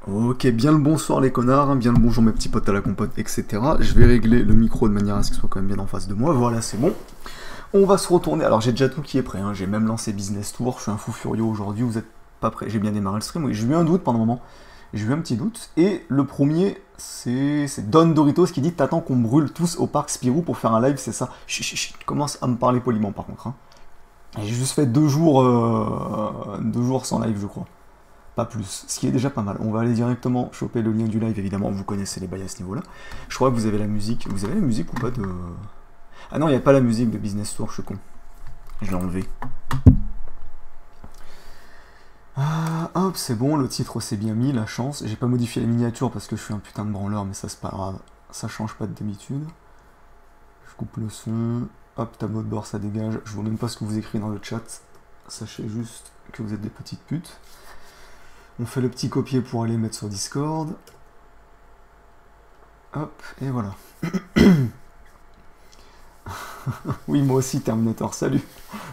Ok, bien le bonsoir les connards, hein, bien le bonjour mes petits potes à la compote, etc. Je vais régler le micro de manière à ce qu'il soit quand même bien en face de moi. Voilà, c'est bon. On va se retourner. Alors j'ai déjà tout qui est prêt, hein. J'ai même lancé Business Tour, je suis un fou furieux aujourd'hui, vous êtes pas prêts. J'ai bien démarré le stream, oui, j'ai eu un doute pendant un moment. J'ai eu un petit doute. Et le premier, c'est Don Doritos qui dit t'attends qu'on brûle tous au parc Spirou pour faire un live, c'est ça. Chut, chut, chut, commence à me parler poliment par contre. Hein. J'ai juste fait 2 jours sans live, je crois. Pas plus, ce qui est déjà pas mal. On va aller directement choper le lien du live, évidemment, vous connaissez les bails à ce niveau-là. Je crois que vous avez la musique. Vous avez la musique ou pas de... Ah non, il n'y a pas la musique de Business Tour, je suis con. Je l'ai enlevé. Ah, hop, c'est bon, le titre s'est bien mis, la chance. J'ai pas modifié la miniature parce que je suis un putain de branleur, mais ça c'est pas grave. Ça change pas de d'habitude. Je coupe le son. Hop, tableau de bord, ça dégage. Je vois même pas ce que vous écrivez dans le chat. Sachez juste que vous êtes des petites putes. On fait le petit copier pour aller mettre sur Discord. Hop, et voilà. Oui, moi aussi, Terminator, salut.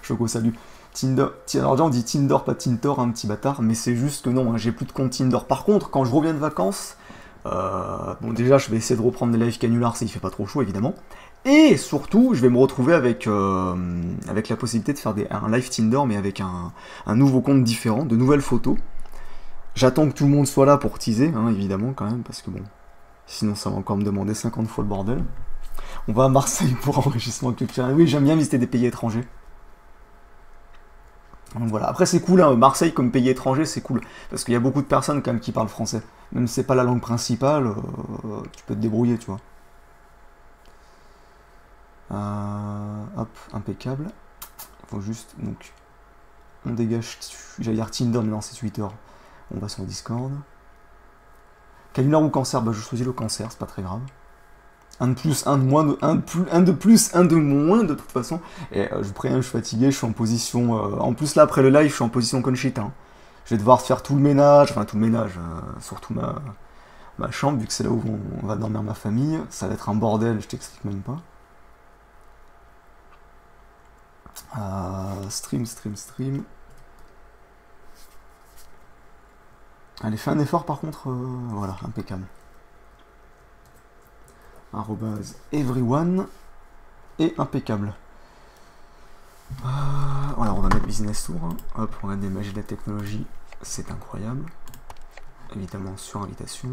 Choco, salut. Tinder. Alors déjà, on dit Tinder, pas Tintor, un petit bâtard, mais c'est juste que non, hein, j'ai plus de compte Tinder. Par contre, quand je reviens de vacances, bon, déjà, je vais essayer de reprendre les lives canulars s'il fait pas trop chaud, évidemment. Et surtout, je vais me retrouver avec la possibilité de faire un live Tinder, mais avec un nouveau compte différent, de nouvelles photos. J'attends que tout le monde soit là pour teaser, hein, évidemment, quand même, parce que bon, sinon ça va encore me demander 50 fois le bordel. On va à Marseille pour enrichissement culturel. Oui, j'aime bien visiter des pays étrangers. Donc voilà. Après, c'est cool, hein, Marseille comme pays étranger, c'est cool. Parce qu'il y a beaucoup de personnes quand même qui parlent français. Même si c'est pas la langue principale, tu peux te débrouiller, tu vois. Hop, impeccable. Faut juste, donc, on dégage, j'allais dire Tinder, mais non, c'est Twitter. On va sur Discord. Canular ou cancer? Bah je choisis le cancer, c'est pas très grave. Un de plus, un de moins, un de plus, un de moins de toute façon. Et je vous préviens, je suis fatigué, je suis en position... en plus là, après le live, je suis en position Conchita. Hein. Je vais devoir faire tout le ménage, enfin tout le ménage, surtout ma chambre, vu que c'est là où on va dormir ma famille. Ça va être un bordel, je t'explique même pas. Stream. Allez, fais un effort par contre, voilà, impeccable. @everyone et impeccable. Voilà, on va mettre Business Tour. Hein. Hop, on a des magies de la technologie, c'est incroyable. Évidemment, sur invitation.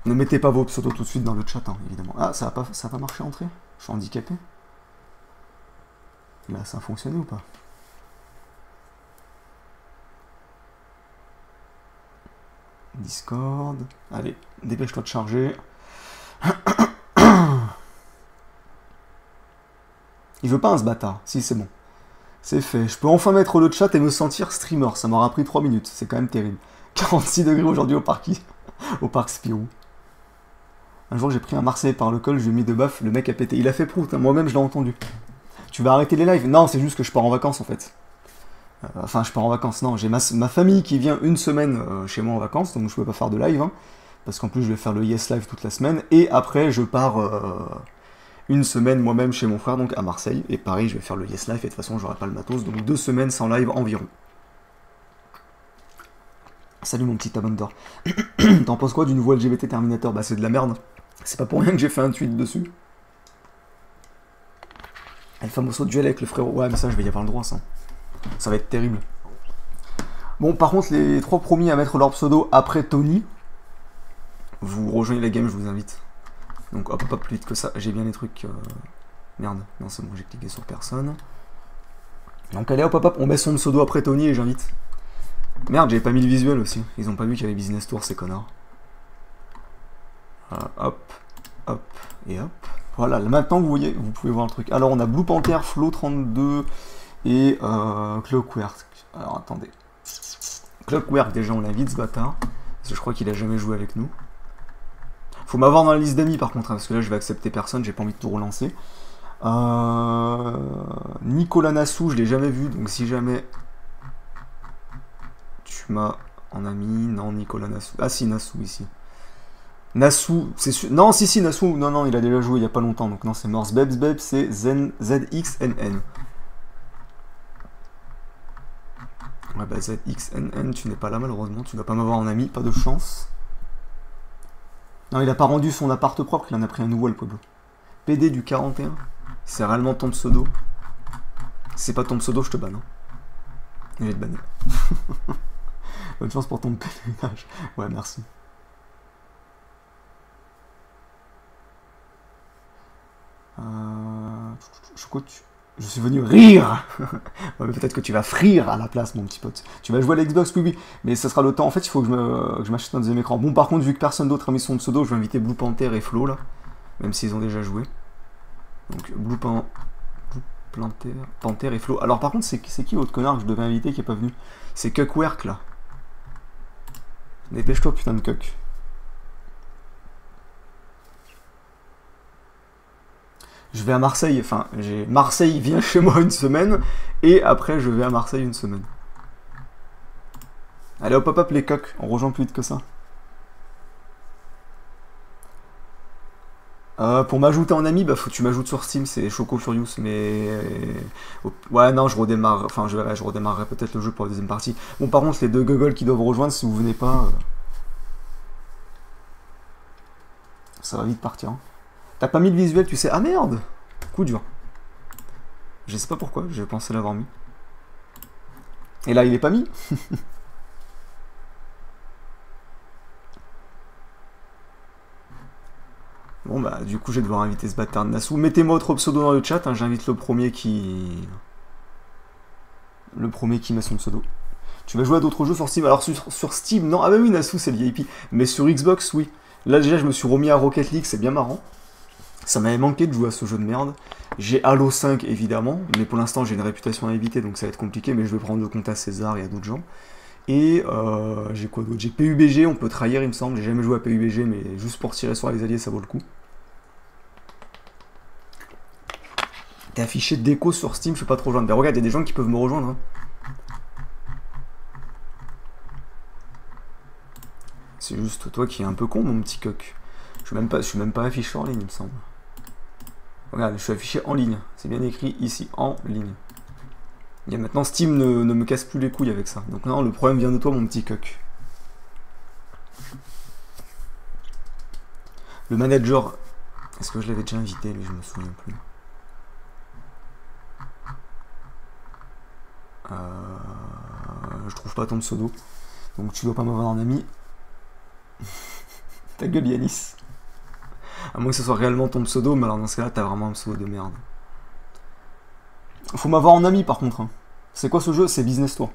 Ne mettez pas vos pseudos tout de suite dans le chat, hein, évidemment. Ah, ça va pas marcher entrer? Je suis handicapé. Là, ça a fonctionné ou pas? Discord. Allez, dépêche-toi de charger. Il veut pas ce bâtard. Si, c'est bon. C'est fait. Je peux enfin mettre le chat et me sentir streamer. Ça m'aura pris 3 minutes. C'est quand même terrible. 46 degrés aujourd'hui au parc Spirou. Un jour, j'ai pris un Marseille par le col, je lui ai mis de baffe, le mec a pété. Il a fait prout, hein. Moi-même, je l'ai entendu. Tu vas arrêter les lives? Non, c'est juste que je pars en vacances, en fait. Enfin, je pars en vacances, non. J'ai ma famille qui vient une semaine chez moi en vacances, donc je peux pas faire de live. Hein, parce qu'en plus, je vais faire le Yes Live toute la semaine. Et après, je pars une semaine moi-même chez mon frère, donc à Marseille. Et pareil, je vais faire le Yes Live. Et de toute façon, j'aurai pas le matos. Donc 2 semaines sans live environ. Salut mon petit Abandor. T'en penses quoi du nouveau LGBT Terminator? Bah, c'est de la merde. C'est pas pour rien que j'ai fait un tweet dessus. El famoso duel avec le frérot. Ouais, mais ça, je vais y avoir le droit, ça. Ça va être terrible. Bon, par contre, les 3 premiers à mettre leur pseudo après Tony, vous rejoignez la game, je vous invite. Donc hop, pas plus vite que ça. J'ai bien les trucs... Merde, non c'est bon, j'ai cliqué sur personne. Donc allez, hop, on met son pseudo après Tony et j'invite. Merde, j'avais pas mis le visuel aussi. Ils ont pas vu qu'il y avait Business Tour, ces connards. Hop, et hop. Voilà, maintenant vous voyez, vous pouvez voir le truc. Alors on a Blue Panther, Flow32 et Clockwork. Alors attendez. Clockwork, déjà on l'invite ce bâtard. Parce que je crois qu'il a jamais joué avec nous. Faut m'avoir dans la liste d'amis par contre, hein, parce que là je vais accepter personne, j'ai pas envie de tout relancer. Nicolas Nassou, je l'ai jamais vu, donc si jamais tu m'as en ami, non Nicolas Nassou. Ah si, Nassou ici. Nassou, c'est sûr. Non, si, Nassou, non, il a déjà joué il y a pas longtemps, donc non, c'est mort. Zbeb, c'est ZXNN. Ouais, bah ZXNN, tu n'es pas là malheureusement, tu ne dois pas m'avoir en ami, pas de chance. Non, il a pas rendu son appart propre, il en a pris un nouveau, le Pueblo. PD du 41, c'est réellement ton pseudo. Si c'est pas ton pseudo, je te banne. Hein. Je vais te banner. Bonne chance pour ton pèlerinage. Ouais, merci. Je suis venu rire. Ouais, peut-être que tu vas frire à la place, mon petit pote. Tu vas jouer à l'Xbox, oui, oui. Mais ça sera le temps. En fait, il faut que je m'achète un deuxième écran. Bon, par contre, vu que personne d'autre a mis son pseudo, je vais inviter Blue Panther et Flo, là. Même s'ils ont déjà joué. Donc, Panther et Flo. Alors, par contre, c'est qui l'autre connard que je devais inviter qui est pas venu? C'est Cuckwerk, là. Dépêche-toi, putain de Cuck. Je vais à Marseille, enfin, Marseille vient chez moi une semaine, et après je vais à Marseille une semaine. Allez hop hop hop les coqs, on rejoint plus vite que ça. Pour m'ajouter en ami, bah faut que tu m'ajoutes sur Steam, c'est Choco Furious, mais... Ouais non, je redémarre, enfin je redémarrerai peut-être le jeu pour la deuxième partie. Bon par contre, les deux gogoles qui doivent rejoindre, si vous venez pas... Ça va vite partir. Hein. T'as pas mis le visuel, tu sais. Ah merde! Coup dur. Je sais pas pourquoi, j'ai pensé l'avoir mis. Et là, il est pas mis. Bon bah, du coup, je vais devoir inviter ce bâtard de Nassou. Mettez-moi votre pseudo dans le chat, hein, j'invite le premier qui... met son pseudo. Tu vas jouer à d'autres jeux sur Steam? Alors sur Steam, non. Ah bah oui, Nassou, c'est le VIP. Mais sur Xbox, oui. Là, déjà, je me suis remis à Rocket League, c'est bien marrant. Ça m'avait manqué de jouer à ce jeu de merde. J'ai Halo 5 évidemment, mais pour l'instant j'ai une réputation à éviter donc ça va être compliqué, mais je vais prendre le compte à César et à d'autres gens. Et j'ai quoi d'autre? J'ai PUBG, on peut trahir il me semble, j'ai jamais joué à PUBG mais juste pour tirer sur les alliés ça vaut le coup. T'es affiché déco sur Steam, je suis pas trop joindre. Ben regarde, il y a des gens qui peuvent me rejoindre. Hein. C'est juste toi qui es un peu con mon petit coq. Je suis même pas affiché en ligne il me semble. Regarde, je suis affiché en ligne. C'est bien écrit ici, en ligne. Et maintenant, Steam ne me casse plus les couilles avec ça. Donc non, le problème vient de toi, mon petit coq. Le manager... Est-ce que je l'avais déjà invité, lui? Je me souviens plus. Je trouve pas ton pseudo. Donc tu dois pas m'avoir en ami. Ta gueule, Yanis. À moins que ce soit réellement ton pseudo, mais alors dans ce cas-là, t'as vraiment un pseudo de merde. Faut m'avoir en ami par contre. Hein. C'est quoi ce jeu? C'est Business Tour.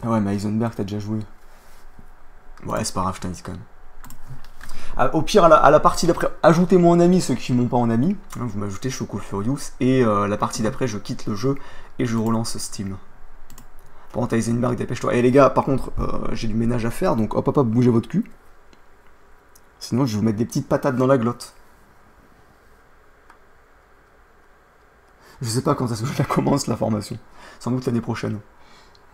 Ah ouais, mais Heisenberg, t'as déjà joué. Ouais, c'est pas grave, je t'invite quand même. Ah, au pire, à la partie d'après, ajoutez-moi en ami ceux qui m'ont pas en ami. Hein, vous m'ajoutez Choco Furious. Et la partie d'après, je quitte le jeu et je relance Steam. Par contre, Heisenberg, dépêche-toi. Et les gars, par contre, j'ai du ménage à faire, donc hop hop hop, bougez votre cul. Sinon, je vais vous mettre des petites patates dans la glotte. Je sais pas quand est-ce que je la commence, la formation. Sans doute l'année prochaine.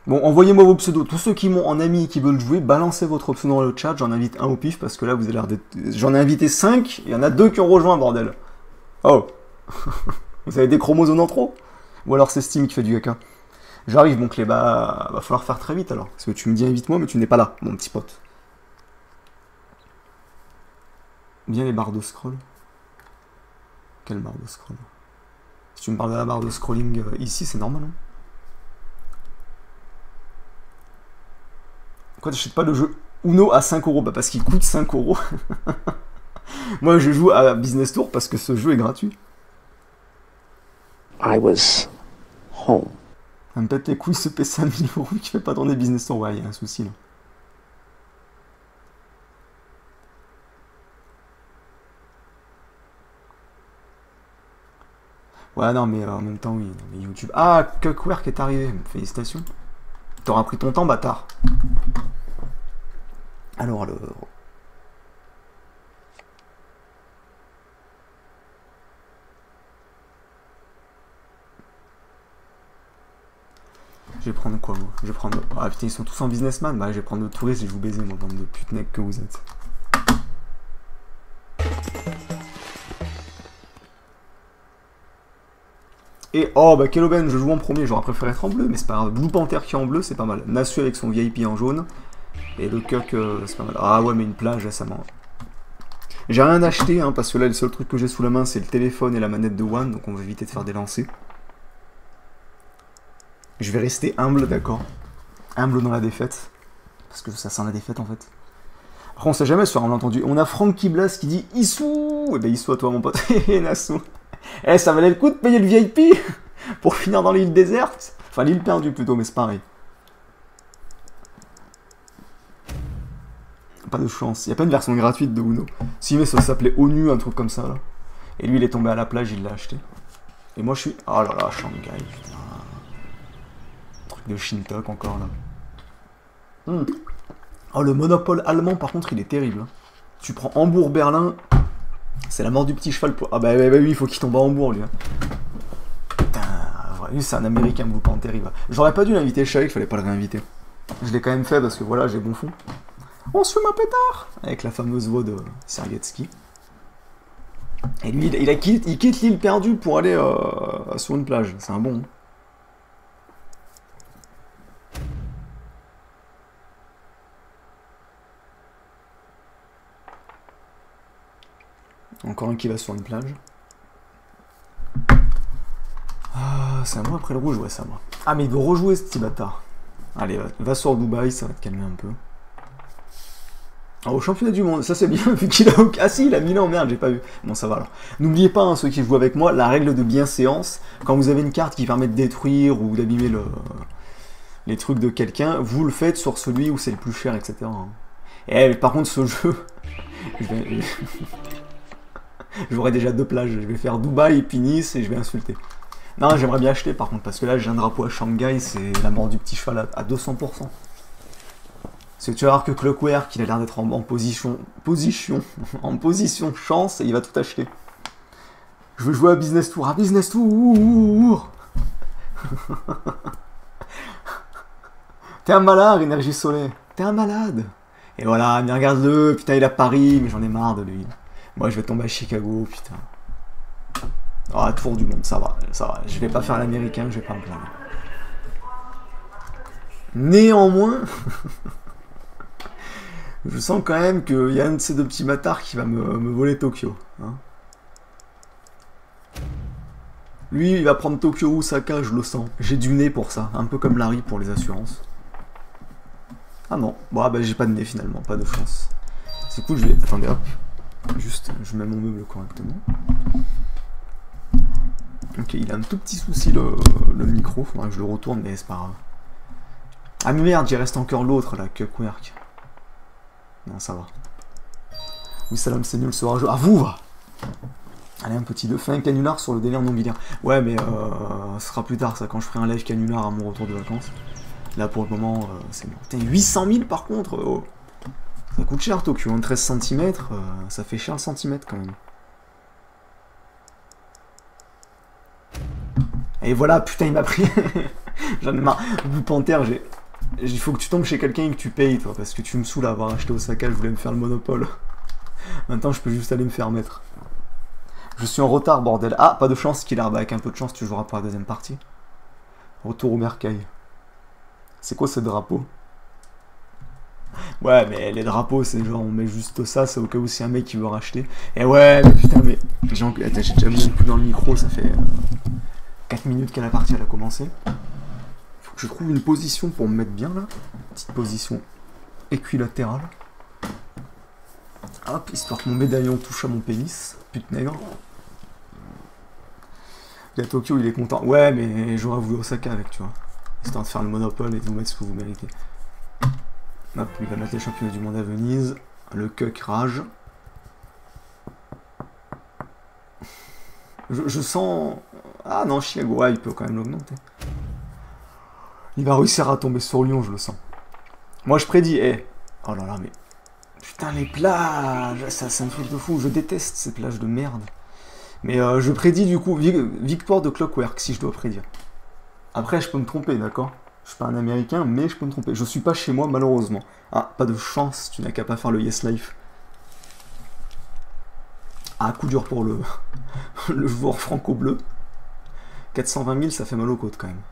Bon, envoyez-moi vos pseudos. Tous ceux qui m'ont en ami et qui veulent jouer, balancez votre pseudo dans le chat. J'en invite un au pif, parce que là, vous avez l'air d'être... J'en ai invité 5, il y en a 2 qui ont rejoint, bordel. Oh. Vous avez des chromosomes en trop? Ou alors c'est Steam qui fait du caca. J'arrive, mon clé, bah, va falloir faire très vite alors. Parce que tu me dis invite-moi, mais tu n'es pas là, mon petit pote. Bien les barres de scroll. Quelle barre de scroll? Si tu me parles de la barre de scrolling ici, c'est normal, hein. Pourquoi t'achètes pas le jeu Uno à 5 €? Bah parce qu'il coûte 5 €. Moi, je joue à Business Tour parce que ce jeu est gratuit. I was home. Ça me pète les couilles ce PC à 1000 € qui fait pas tourner Business Tour. Ouais, il y a un souci là. Ouais, non, mais en même temps, oui. Non, mais YouTube. Ah, Cuckwerk est arrivé. Félicitations. T'auras pris ton temps, bâtard. Alors. Je vais prendre quoi, moi? Je vais prendre... Ah putain, ils sont tous en businessman. Bah, je vais prendre le touriste et je vous baiser, moi, bande de pute-nec que vous êtes. Et oh bah quelle aubaine, je joue en premier, j'aurais préféré être en bleu, mais c'est pas grave. Blue Panther qui est en bleu, c'est pas mal. Nasu avec son VIP en jaune. Et le Cuck, c'est pas mal. Ah ouais, mais une plage, ça m'en... J'ai rien acheté, hein, parce que là, le seul truc que j'ai sous la main, c'est le téléphone et la manette de One, donc on va éviter de faire des lancers. Je vais rester humble, d'accord. Humble dans la défaite. Parce que ça sent la défaite, en fait. Après, on sait jamais, on l'a entendu. On a Franck Kiblas qui dit « Issou !» Eh ben, Issou à toi, mon pote. Hé, Nassou. Eh, ça valait le coup de payer le VIP pour finir dans l'île déserte. Enfin, l'île perdue, plutôt, mais c'est pareil. Pas de chance. Il n'y a pas une version gratuite de Uno. Si, mais ça s'appelait ONU, un truc comme ça, là. Et lui, il est tombé à la plage, il l'a acheté. Et moi, je suis... Oh là là, Shanghai, putain. Truc de Shintok, encore, là. Oh, le monopole allemand, par contre, il est terrible. Hein. Tu prends Hambourg-Berlin, c'est la mort du petit cheval. Ah bah oui, il faut qu'il tombe à Hambourg, lui. Hein. Putain, lui, c'est un Américain, vous pas terrible. J'aurais pas dû l'inviter chez lui, il fallait pas le réinviter. Je l'ai quand même fait parce que voilà, j'ai bon fond. On se fume un pétard avec la fameuse voix de Sergetsky. Et lui, il quitte l'île perdue pour aller sur une plage. C'est un bon. Hein. Encore un qui va sur une plage. Ah, c'est à moi après le rouge, ouais, c'est à moi. Ah, mais il doit rejouer ce petit bâtard. Allez, va sur Dubaï, ça va te calmer un peu. Ah, au championnat du monde, ça c'est bien, vu qu'il a... Ah si, il a Milan, merde, j'ai pas vu. Bon, ça va alors. N'oubliez pas, hein, ceux qui jouent avec moi, la règle de bienséance, quand vous avez une carte qui permet de détruire ou d'abîmer les trucs de quelqu'un, vous le faites sur celui où c'est le plus cher, etc. Et par contre, ce jeu... J'aurai déjà 2 plages, je vais faire Dubaï et puis Nice et je vais insulter. Non, j'aimerais bien acheter par contre, parce que là j'ai un drapeau à Shanghai, c'est la mort du petit cheval à 200%. Parce que tu vas voir que Clockwork, il a l'air d'être en position chance et il va tout acheter. Je veux jouer à Business Tour, T'es un malade, énergie soleil, t'es un malade. Et voilà, mais regarde-le, putain il a Paris, mais j'en ai marre de lui. Moi je vais tomber à Chicago, putain. Ah, tour du monde, ça va. Je vais pas faire l'américain, je vais pas me plaindre. Néanmoins, je sens quand même qu'il y a un de ces 2 petits bâtards qui va me voler Tokyo. Hein. Lui, il va prendre Tokyo ou Osaka, je le sens. J'ai du nez pour ça, un peu comme Larry pour les assurances. Ah non, bon, bah j'ai pas de nez finalement, pas de chance. C'est cool, je vais... Attendez, hop. Juste, je mets mon meuble correctement. Ok, il a un tout petit souci le micro, faudra que je le retourne, mais c'est pas grave. Ah mais merde, il reste encore l'autre là, Clockwork. Non, ça va. Oui, salam, c'est nul ce rageux. Ah, vous va. Allez, un petit fin canular sur le délire non-biliaire. Ouais, mais ce sera plus tard ça, quand je ferai un live canular à mon retour de vacances. Là, pour le moment, c'est bon. Putain, 800 000 par contre oh. Ça coûte cher Tokyo, hein, 13 cm, ça fait cher le centimètre quand même. Et voilà, putain, il m'a pris. J'en ai marre. Blue Panther, il faut que tu tombes chez quelqu'un et que tu payes, toi, parce que tu me saoules à avoir acheté Osaka, je voulais me faire le monopole. Maintenant, je peux juste aller me faire mettre. Je suis en retard, bordel. Ah, pas de chance, Killer, bah avec un peu de chance, tu joueras pour la deuxième partie. Retour au Mercaille. C'est quoi ce drapeau? Ouais, mais les drapeaux, c'est genre, on met juste ça, c'est au cas où c'est un mec qui veut racheter. Et ouais, mais putain, mais... J'ai déjà mis un coup dans le micro, ça fait 4 minutes que la partie elle a commencé. Faut que je trouve une position pour me mettre bien, là. Petite position équilatérale. Hop, histoire que mon médaillon touche à mon pénis. Pute nègre. Et à Tokyo, il est content. Ouais, mais j'aurais voulu Osaka avec, tu vois. Histoire de faire le monopole et de vous mettre ce que vous méritez. Hop, il va mettre les championnats du monde à Venise. Le Cuck rage. Je sens... Ah non, Chicago, ouais, il peut quand même l'augmenter. Il va réussir à tomber sur Lyon, je le sens. Moi, je prédis... Oh là là, mais... Putain, les plages, ça c'est un truc de fou. Je déteste ces plages de merde. Mais je prédis du coup victoire de Clockwork, si je dois prédire. Après, je peux me tromper, d'accord? Je suis pas un américain, mais je peux me tromper. Je suis pas chez moi, malheureusement. Ah, pas de chance, tu n'as qu'à pas faire le Yes Life. Ah, coup dur pour le joueur franco-bleu. 420 000, ça fait mal aux côtes quand même.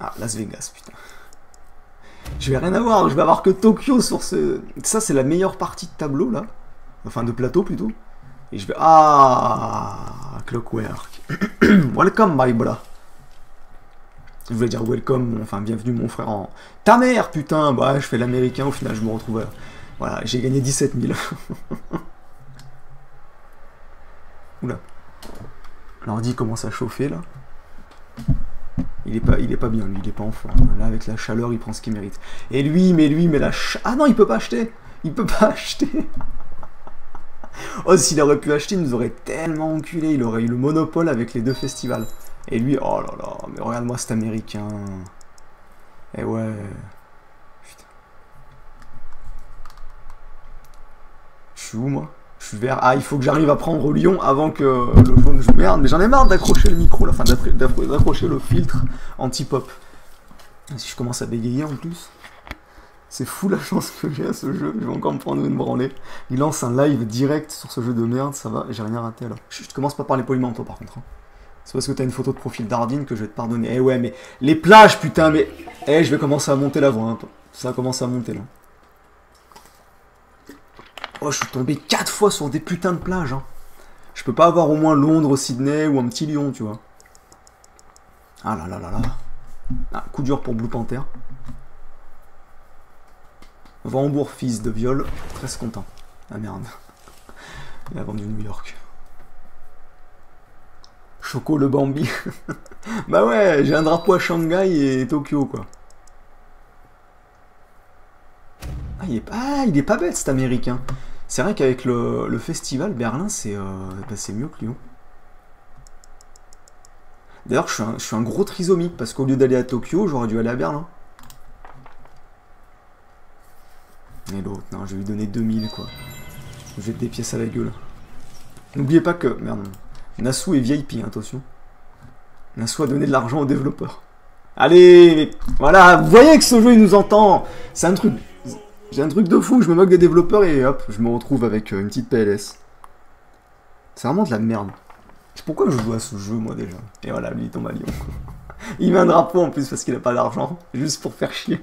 Ah, Las Vegas, putain. Je vais rien avoir, je vais avoir que Tokyo sur ce... Ça, c'est la meilleure partie de tableau, là. Enfin, de plateau, plutôt. Et je vais... Ah, Clockwork. Welcome, my brother. Je voulais dire welcome, enfin, bienvenue, mon frère. En... Ta mère, putain. Bah, je fais l'américain, au final, je me retrouve... Voilà, j'ai gagné 17 000. Oula. L'ordi commence à chauffer, là. Il est pas bien, lui, il est pas en forme. Là, avec la chaleur, il prend ce qu'il mérite. Et lui, mais la ah non, il peut pas acheter. Il peut pas acheter. Oh, s'il aurait pu acheter, il nous aurait tellement enculé. Il aurait eu le monopole avec les deux festivals. Et lui, oh là là, mais regarde-moi cet américain. Eh ouais. Putain. Je suis où, moi? Je suis vert. Ah, il faut que j'arrive à prendre Lyon avant que le jaune joue. Merde, mais j'en ai marre d'accrocher le micro, là. Enfin, d'accrocher le filtre anti-pop. Si je commence à bégayer en plus. C'est fou la chance que j'ai à ce jeu. Je vais encore me prendre une branlée. Il lance un live direct sur ce jeu de merde. Ça va, j'ai rien raté alors. Je te commence pas par les poliment, toi, par contre. Hein. C'est parce que t'as une photo de profil d'Ardine que je vais te pardonner. Eh ouais, mais les plages, putain, mais. Eh, je vais commencer à monter la voix. Hein. Ça commence à monter là. Oh, je suis tombé 4 fois sur des putains de plages. Hein. Je peux pas avoir au moins Londres, Sydney ou un petit Lyon, tu vois. Ah là là là là. Ah, coup dur pour Blue Panther. Hambourg, fils de viol. Très content. Ah merde. Il a vendu New York. Choco le Bambi. Bah ouais, j'ai un drapeau à Shanghai et Tokyo, quoi. Ah, il est pas bête, cet américain. C'est vrai qu'avec le festival, Berlin, c'est mieux que Lyon. D'ailleurs, je suis un gros trisomique, parce qu'au lieu d'aller à Tokyo, j'aurais dû aller à Berlin. Et l'autre, non, je vais lui donner 2000, quoi. Je vais mettre des pièces à la gueule. N'oubliez pas que... Merde. Nassau est VIP, hein, attention. Nassau a donné de l'argent aux développeurs. Allez, mais voilà, vous voyez que ce jeu, il nous entend. C'est un truc... J'ai un truc de fou, je me moque des développeurs et hop, je me retrouve avec une petite PLS. C'est vraiment de la merde. Pourquoi je joue à ce jeu, moi, déjà? Et voilà, lui, il tombe à Lyon. Il met un drapeau, en plus, parce qu'il a pas d'argent. Juste pour faire chier.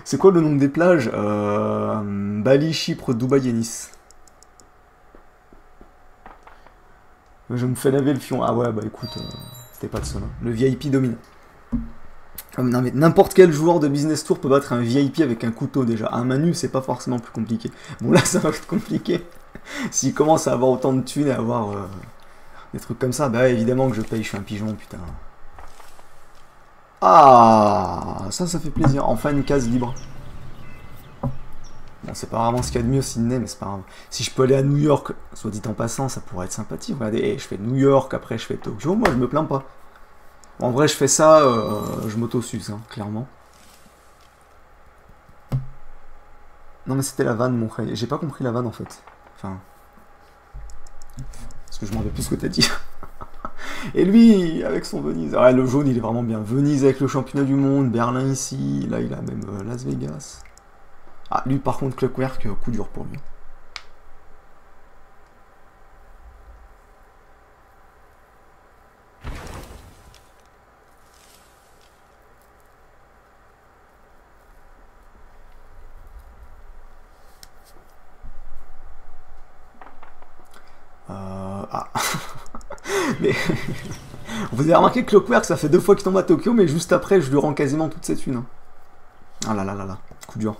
C'est quoi le nom des plages? Bali, Chypre, Dubaï et Nice. Je me fais laver le fion. Ah ouais, bah écoute, c'était pas de ça. Le VIP domine. Non mais n'importe quel joueur de Business Tour peut battre un VIP avec un couteau déjà. Un Manu, c'est pas forcément plus compliqué. Bon là, ça va être compliqué. S'il commence à avoir autant de thunes et à avoir des trucs comme ça, bah évidemment que je paye, je suis un pigeon, putain. Ah, ça fait plaisir. Enfin une case libre. Bon, c'est pas vraiment ce qu'il y a de mieux Sydney, mais c'est pas grave. Si je peux aller à New York, soit dit en passant, ça pourrait être sympathique. Regardez, je fais New York, après je fais Tokyo, moi je me plains pas. En vrai, je fais ça, je m'auto-suce, hein, clairement. Non, mais c'était la vanne, mon frère. J'ai pas compris la vanne, en fait. Enfin... Parce que je m'en rappelle plus ce que t'as dit. Et lui, avec son Venise... Ah, le jaune, il est vraiment bien. Venise avec le championnat du monde, Berlin ici, là, il a même Las Vegas. Ah, lui, par contre, Clockwork, coup dur pour lui. Ah. Mais vous avez remarqué que Clockwork, ça fait 2 fois qu'il tombe à Tokyo, mais juste après, je lui rends quasiment toute cette thune. Hein. Ah là là là là, coup dur.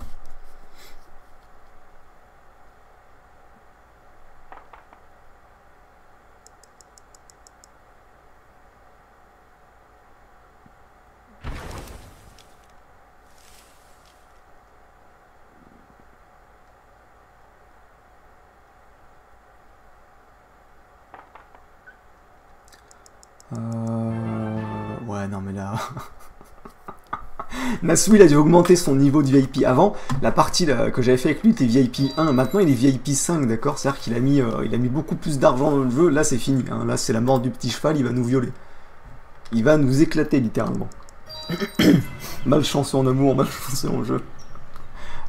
Ouais, non mais là... Nassou, il a dû augmenter son niveau de VIP. Avant, la partie là, que j'avais fait avec lui était VIP 1. Maintenant, il est VIP 5, d'accord? C'est-à-dire qu'il a mis beaucoup plus d'argent dans le jeu. Là, c'est fini. Hein. Là, c'est la mort du petit cheval. Il va nous violer. Il va nous éclater, littéralement. Malchanceux en amour, malchanceux en jeu.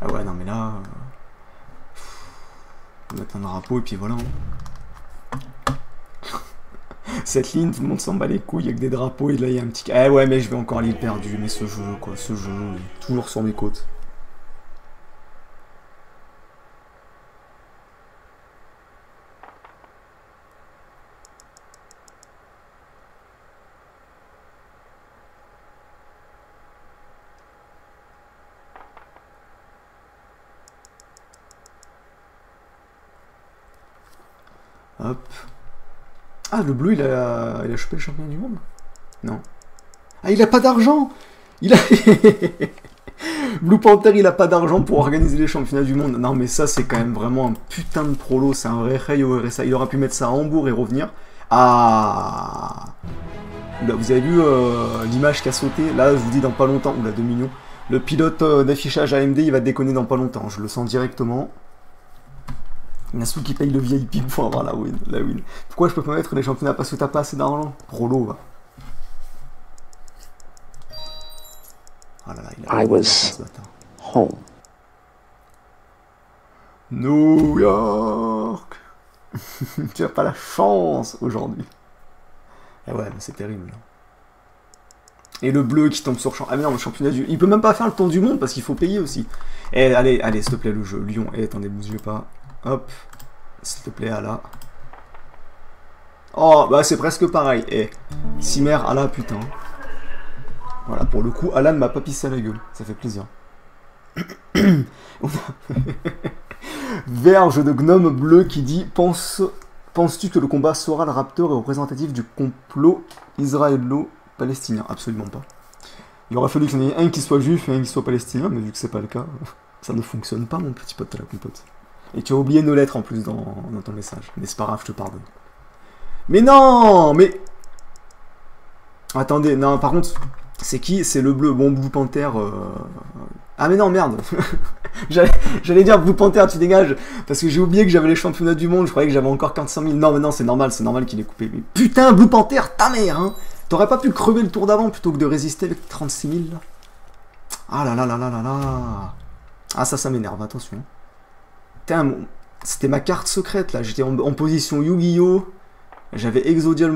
Ah ouais, non mais là... On va mettre un drapeau et puis voilà. Cette ligne, tout le monde s'en bat les couilles avec des drapeaux et là il y a un petit... Eh ouais mais je vais encore aller perdu, mais ce jeu quoi, ce jeu, toujours sur mes côtes. Hop. Ah, le bleu, il a chopé le champion du monde? Non. Ah, il a pas d'argent! Il a... Blue Panther, il a pas d'argent pour organiser les championnats du monde. Non, mais ça, c'est quand même vraiment un putain de prolo. C'est un vrai rey au RSA. Il aurait pu mettre ça à Hambourg et revenir. Ah! Là, vous avez vu l'image qui a sauté? Là, je vous dis dans pas longtemps. Oula, 2 millions. Le pilote d'affichage AMD, il va déconner dans pas longtemps. Je le sens directement. Nasu qui paye le VIP pour avoir la win. Pourquoi je peux pas mettre les championnats parce que t'as pas assez d'argent? Prolo, va. Ah là là, il a... I was home. New York. Tu as pas la chance aujourd'hui. Eh ouais, mais c'est terrible. Et le bleu qui tombe sur champ. Ah mais non, le championnat du... Il peut même pas faire le tour du monde parce qu'il faut payer aussi. Eh, allez, s'il te plaît, le jeu. Lyon. Eh, attendez, bougez pas. Hop. S'il te plaît, Allah. Oh, bah c'est presque pareil. Eh, Simer, Allah, putain. Voilà, pour le coup, Allah ne m'a pas pissé à la gueule. Ça fait plaisir. Verge de gnome bleu qui dit penses-tu que le combat Soral Raptor est représentatif du complot israélo-palestinien? Absolument pas. Il aurait fallu qu'il y en ait un qui soit juif et un qui soit palestinien, mais vu que c'est pas le cas, ça ne fonctionne pas, mon petit pote à la compote. Et tu as oublié nos lettres en plus dans ton message. Mais c'est pas grave, je te pardonne. Mais non! Mais... Attendez, non, par contre, c'est qui? C'est le bleu. Bon, Blue Panther... Ah mais non, merde. J'allais dire Blue Panther, tu dégages. Parce que j'ai oublié que j'avais les championnats du monde. Je croyais que j'avais encore 400 000. Non, mais non, c'est normal qu'il ait coupé. Mais putain, Blue Panther, ta mère, hein. T'aurais pas pu crever le tour d'avant plutôt que de résister avec 36 000, là. Ah là là là là là là. Ah, ça m'énerve, attention. Putain, c'était ma carte secrète, là. J'étais en position Yu-Gi-Oh! J'avais Exodia le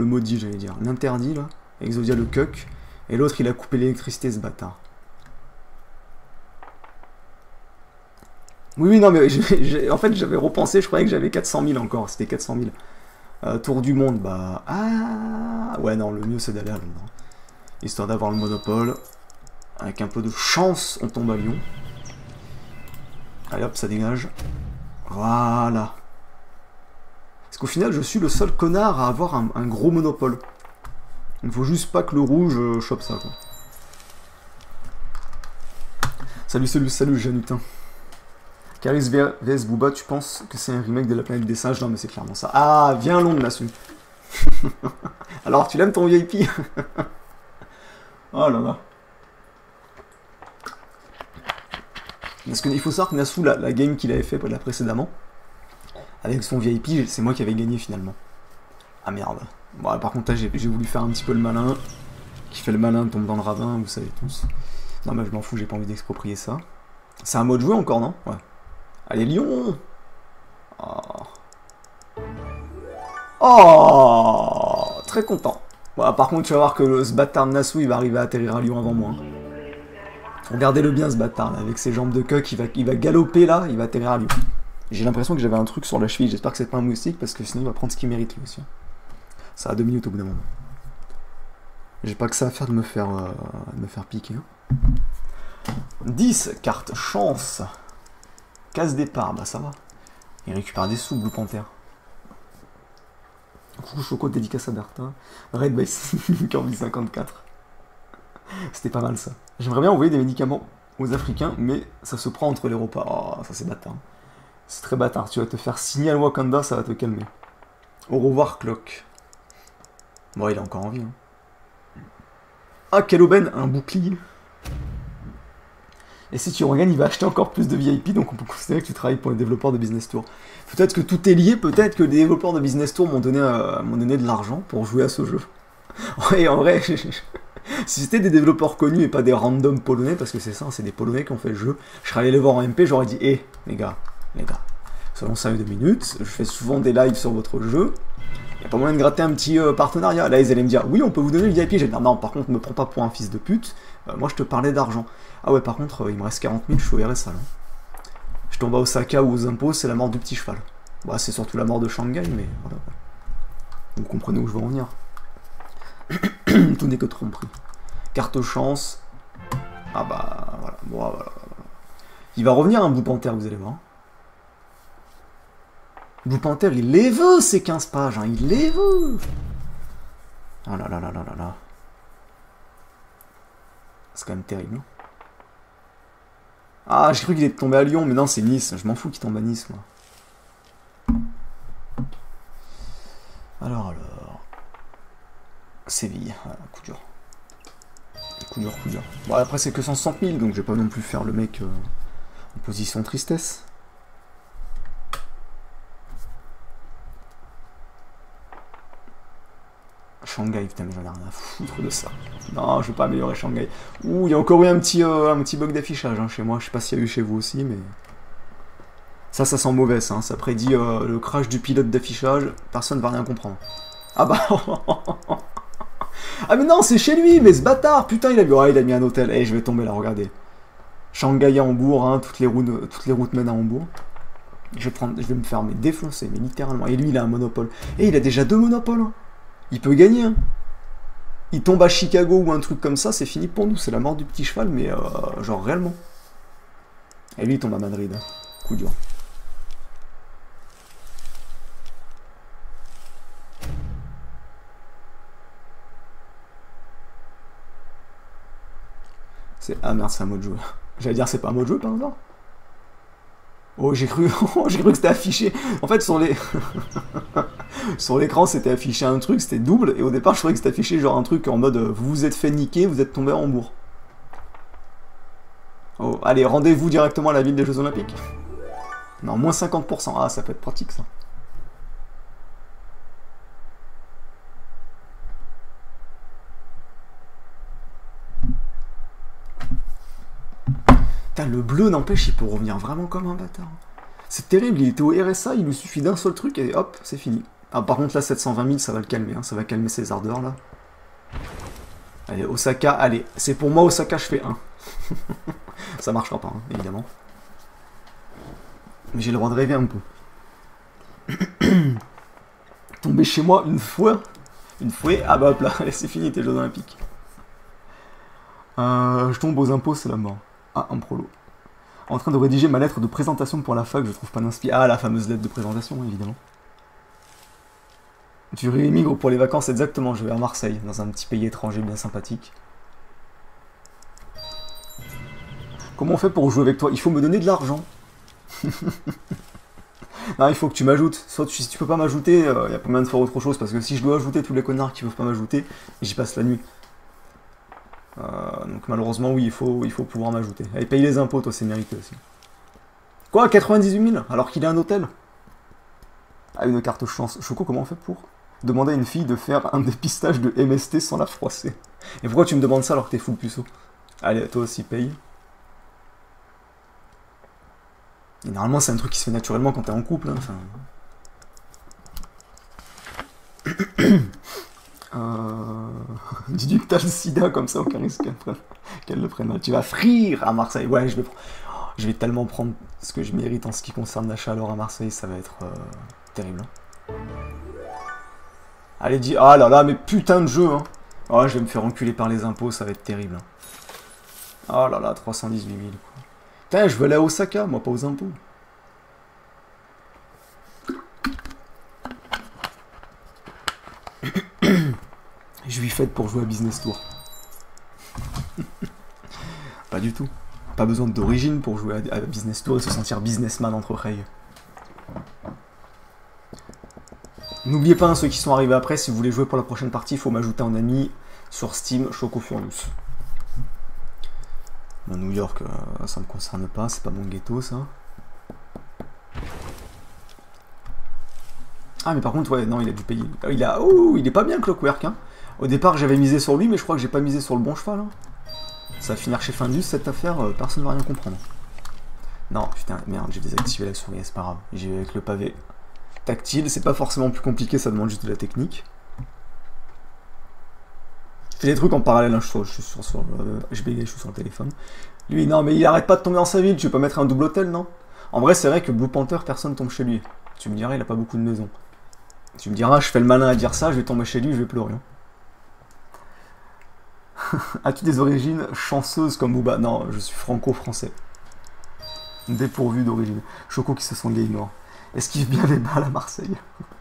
maudit, j'allais dire. L'interdit, là. Exodia le cuck. Et l'autre, il a coupé l'électricité, ce bâtard. Oui, non, mais en fait, j'avais repensé, je croyais que j'avais 400 000 encore. C'était 400 000. Tour du monde, bah... Ah... Ouais, non, le mieux, c'est d'aller à Londres. Histoire d'avoir le monopole. Avec un peu de chance, on tombe à Lyon. Allez, hop, ça dégage. Voilà. Parce qu'au final, je suis le seul connard à avoir un gros monopole. Il ne faut juste pas que le rouge chope ça, quoi. Salut, Janutin. Caris vs Booba, tu penses que c'est un remake de La Planète des Singes? Non, mais c'est clairement ça. Ah, viens Londres, Nasu. Alors, tu l'aimes ton VIP? Oh là là. Parce qu'il faut savoir que Nasu, la game qu'il avait fait là précédemment, avec son VIP, c'est moi qui avais gagné finalement. Ah merde. Bon, par contre, là, j'ai voulu faire un petit peu le malin. Qui fait le malin tombe dans le ravin, vous savez tous. Non, mais je m'en fous, j'ai pas envie d'exproprier ça. C'est un mode joué encore, non? Ouais. Allez, Lyon! Oh. Oh, très content. Bon, par contre, tu vas voir que ce bâtard de Nasu, il va arriver à atterrir à Lyon avant moi. Regardez-le bien, ce bâtard, là, avec ses jambes de coq, il va galoper, là, il va atterrir à Lyon. J'ai l'impression que j'avais un truc sur la cheville, j'espère que c'est pas un moustique, parce que sinon il va prendre ce qu'il mérite, lui aussi. Ça a 2 minutes au bout d'un moment. J'ai pas que ça à faire de me faire piquer. Hein. 10 cartes chance. Casse départ, bah ça va. Il récupère des sous, Blue Panther. Coucou Choco, dédicace à Bertin. Red Base, Kirby 54. C'était pas mal ça. J'aimerais bien envoyer des médicaments aux Africains, mais ça se prend entre les repas. Oh, ça c'est bâtard. C'est très bâtard. Tu vas te faire signer à Wakanda, ça va te calmer. Au revoir, Clock. Bon, il a encore envie. Hein. Ah, quelle aubaine, un bouclier. Et si tu regagnes, il va acheter encore plus de VIP, donc on peut considérer que tu travailles pour les développeurs de Business Tour. Peut-être que tout est lié, peut-être que les développeurs de Business Tour m'ont donné de l'argent pour jouer à ce jeu. Ouais, en vrai, si c'était des développeurs connus et pas des randoms polonais, parce que c'est ça, c'est des polonais qui ont fait le jeu, je serais allé les voir en MP, j'aurais dit, hé, les gars, selon 5 minutes. Je fais souvent des lives sur votre jeu. Il n'y a pas moyen de gratter un petit partenariat. Là, ils allaient me dire, oui, on peut vous donner le VIP. J'ai dit, non, non, par contre, me prends pas pour un fils de pute. Moi, je te parlais d'argent. Ah ouais, par contre, il me reste 40 000, je suis au RSA, là. Je tombe à Osaka ou aux impôts, c'est la mort du petit cheval. Bah, c'est surtout la mort de Shanghai, mais voilà. Vous comprenez où je veux en venir. Tout n'est que tromperie. Carte chance. Ah bah, voilà. Bon, voilà. Il va revenir un Blue Panther, vous allez voir. Blue Panther, il les veut, ces 15 pages, hein, il les veut. Oh là là là là là là. C'est quand même terrible. Ah, j'ai cru qu'il était tombé à Lyon, mais non, c'est Nice. Je m'en fous qu'il tombe à Nice, moi. Alors. Séville, voilà, coup dur. Coup dur. Bon, après, c'est que 160 000, donc je vais pas non plus faire le mec en position de tristesse. Shanghai, putain, mais j'en ai rien à foutre de ça. Non, je vais pas améliorer Shanghai. Ouh, il y a encore eu un petit bug d'affichage hein, chez moi. Je sais pas s'il y a eu chez vous aussi, mais... Ça sent mauvais, ça. Hein. Ça prédit le crash du pilote d'affichage. Personne va rien comprendre. Ah bah... Ah mais non, c'est chez lui, mais ce bâtard. Putain, il a mis un hôtel. Eh, je vais tomber là, regardez. Shanghai à Hambourg, hein, toutes les routes mènent à Hambourg. Je vais me faire défoncer, mais littéralement. Et lui, il a un monopole. Et il a déjà 2 monopoles. Hein. Il peut gagner, hein. Il tombe à Chicago ou un truc comme ça, c'est fini pour nous. C'est la mort du petit cheval, mais genre réellement. Et lui, il tombe à Madrid. Hein. Coup dur. Ah merde, c'est un mode jeu. J'allais dire, c'est pas un mode jeu par hasard. Oh, j'ai cru que c'était affiché. En fait, sur les... sur l'écran, c'était affiché un truc, c'était double. Et au départ, je trouvais que c'était affiché genre un truc en mode vous vous êtes fait niquer, vous êtes tombé à Hambourg. Oh, allez, rendez-vous directement à la ville des Jeux Olympiques. Non, moins 50%. Ah, ça peut être pratique, ça. Putain, le bleu n'empêche, il peut revenir vraiment comme un bâtard. C'est terrible, il était au RSA, il lui suffit d'un seul truc et hop, c'est fini. Ah, par contre, là, 720 000, ça va le calmer, hein, ça va calmer ses ardeurs, là. Allez, Osaka, allez, c'est pour moi, Osaka, je fais 1. Ça marchera pas, hein, évidemment. Mais j'ai le droit de rêver un peu. Tomber chez moi une fois, ah bah hop là, c'est fini, tes Jeux Olympiques. Je tombe aux impôts, c'est la mort. Ah, un prolo. En train de rédiger ma lettre de présentation pour la fac, je trouve pas d'inspiration. Ah, la fameuse lettre de présentation, évidemment. Tu réémigres pour les vacances, exactement, je vais à Marseille, dans un petit pays étranger bien sympathique. Comment on fait pour jouer avec toi? Il faut me donner de l'argent. Non, il faut que tu m'ajoutes. Soit si tu peux pas m'ajouter, il y a pas moyen de faire autre chose, parce que si je dois ajouter tous les connards qui peuvent pas m'ajouter, j'y passe la nuit. Donc malheureusement, oui, il faut pouvoir m'ajouter. Allez, paye les impôts, toi, c'est mérité aussi. Quoi, 98 000 alors qu'il a un hôtel? Ah, une carte chance. Choco, comment on fait pour demander à une fille de faire un dépistage de MST sans la froisser? Et pourquoi tu me demandes ça alors que t'es full puceau? Allez, toi aussi, paye. Et normalement, c'est un truc qui se fait naturellement quand t'es en couple. Hein, enfin... Dis-lui que t'as le sida, comme ça, aucun risque qu'elle le prenne mal. Tu vas frire à Marseille. Ouais, je vais tellement prendre ce que je mérite en ce qui concerne la chaleur à Marseille, ça va être terrible. Hein. Allez, dis... Ah là là, mais putain de jeu, hein. Oh, je vais me faire enculer par les impôts, ça va être terrible. Oh là là, 318 000. Quoi. Putain, je veux aller à Osaka, moi, pas aux impôts. Je lui faite pour jouer à Business Tour. Pas du tout. Pas besoin d'origine pour jouer à Business Tour et se sentir businessman entre rails. N'oubliez pas, hein, ceux qui sont arrivés après, si vous voulez jouer pour la prochaine partie, il faut m'ajouter en ami sur Steam, Choco Furious. Bon, New York, ça me concerne pas, c'est pas mon ghetto, ça. Ah, mais par contre, ouais, non, il a dû payer. Oh, il est pas bien, Clockwork, hein. Au départ, j'avais misé sur lui, mais je crois que j'ai pas misé sur le bon cheval. Hein. Ça va finir chez Findus, cette affaire, personne ne va rien comprendre. Non, putain, merde, j'ai désactivé la souris, c'est pas grave. J'y vais avec le pavé tactile, c'est pas forcément plus compliqué, ça demande juste de la technique. Je fais des trucs en parallèle, hein, je bégaye, je suis sur le téléphone. Lui, non, mais il arrête pas de tomber dans sa ville, tu veux pas mettre un double hôtel, non? En vrai, c'est vrai que Blue Panther, personne tombe chez lui. Tu me diras, il a pas beaucoup de maisons. Tu me diras, je fais le malin à dire ça, je vais tomber chez lui, je vais pleurer. As-tu des origines chanceuses comme Booba? Non, je suis franco-français. Dépourvu d'origine. Choco qui se sent gamer. Esquive bien les balles à Marseille.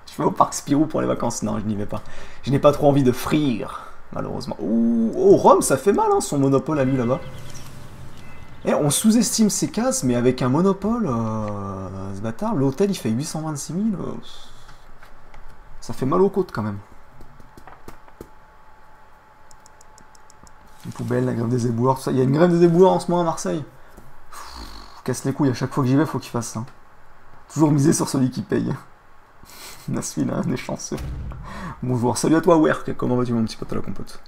Je vais au parc Spirou pour les vacances. Non, je n'y vais pas. Je n'ai pas trop envie de frire, malheureusement. Ouh, oh, Rome, ça fait mal, hein, son monopole à lui là-bas. Eh, on sous-estime ses cases, mais avec un monopole, ce bâtard, l'hôtel il fait 826 000. Ça fait mal aux côtes quand même. Une poubelle, la grève des éboueurs, tout ça. Il y a une grève des éboueurs en ce moment à Marseille. Casse les couilles, à chaque fois que j'y vais, faut qu'il fasse ça. Toujours miser sur celui qui paye. Nasville, hein, on est chanceux. Bonjour, salut à toi, Werk. Comment vas-tu, mon petit pote à la compote?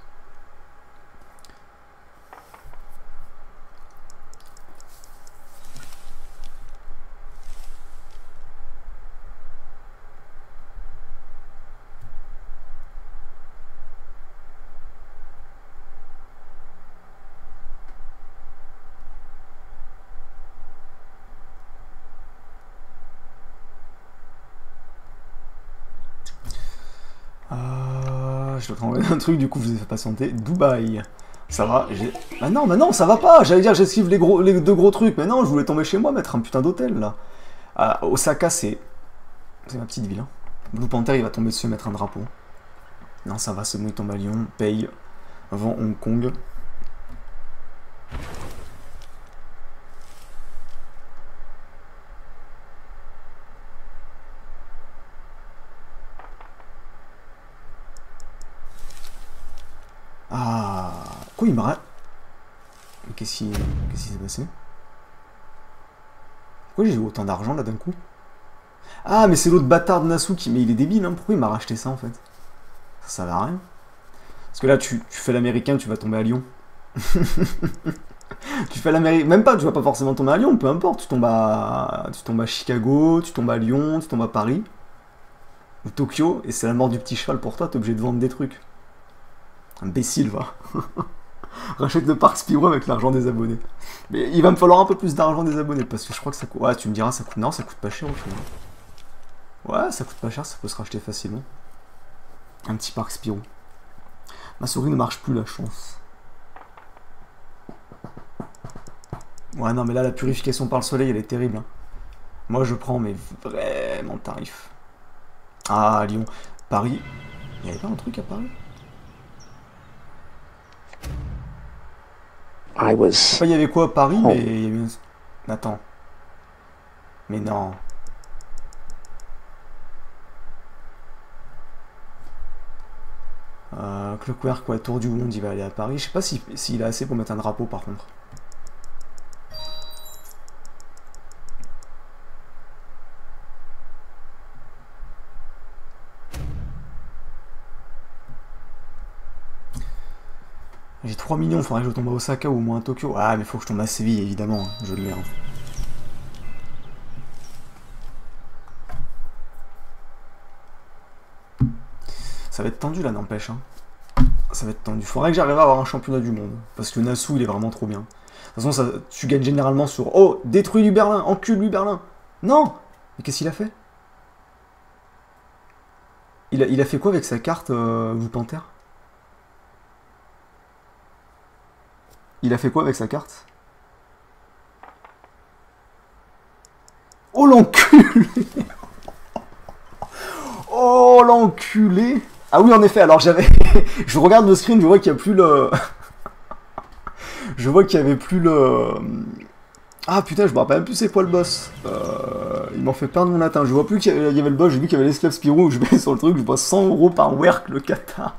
Je dois t'envoyer un truc, du coup, je vous ai fait patienter. Dubaï. Ça va, j'ai... Bah non, ça va pas. J'allais dire, j'esquive les deux gros trucs. Mais non, je voulais tomber chez moi, mettre un putain d'hôtel, là. Osaka, c'est ma petite ville. Hein. Blue Panther, il va tomber dessus et mettre un drapeau. Non, ça va, c'est bon, il tombe à Lyon. Paye. Avant Hong Kong. Ah... Quoi, il m'a... Qu'est-ce qui s'est passé? Pourquoi j'ai eu autant d'argent, là, d'un coup? Ah, mais c'est l'autre bâtard de Nassau qui... Mais il est débile, hein. Pourquoi il m'a racheté ça, en fait? Ça va à rien. Parce que là, tu fais l'américain, tu vas tomber à Lyon. Tu fais l'américain... Même pas, tu vas pas forcément tomber à Lyon, peu importe. Tu tombes à Chicago, tu tombes à Lyon, tu tombes à Paris. Ou Tokyo, et c'est la mort du petit cheval pour toi, t'es obligé de vendre des trucs. Imbécile, va. Rachète le parc Spirou avec l'argent des abonnés. Mais il va me falloir un peu plus d'argent des abonnés, parce que je crois que ça coûte... Ouais, tu me diras, ça coûte... Non, ça coûte pas cher au final. Ouais, ça coûte pas cher, ça peut se racheter facilement. Un petit parc Spirou. Ma souris ne marche plus, la chance. Ouais, non, mais là, la purification par le soleil, elle est terrible. Hein. Moi, je prends, mais vraiment tarif. Ah, Lyon. Paris. Il y avait pas un truc à Paris? Je sais pas, il y avait quoi à Paris, mais il y avait une... Attends. Mais non. Clockwork, quoi, Tour du monde, il va aller à Paris. Je sais pas s'il a assez pour mettre un drapeau, par contre. J'ai 3 millions, faudrait que je tombe à Osaka ou au moins à Tokyo. Ah, mais faut que je tombe à Séville, évidemment. Hein. Je le mets. Hein. Ça va être tendu, là, n'empêche. Hein. Ça va être tendu. Faudrait que j'arrive à avoir un championnat du monde. Parce que Nassau, il est vraiment trop bien. De toute façon, ça, tu gagnes généralement sur... Oh, détruis lui Berlin, encule lui Berlin. Non. Mais qu'est-ce qu'il a fait? Il a fait quoi avec sa carte, Blue Panther? Il a fait quoi avec sa carte? Oh l'enculé! Oh l'enculé! Ah oui, en effet, alors j'avais... je regarde le screen, je vois qu'il n'y a plus le... je vois qu'il n'y avait plus le... Ah putain, je me rappelle même plus c'est quoi le boss. Il m'en fait perdre mon latin. Je vois plus qu'il y avait le boss, j'ai vu qu'il y avait l'esclave Spirou, je vais sur le truc, je vois 100 € par Werk le Qatar.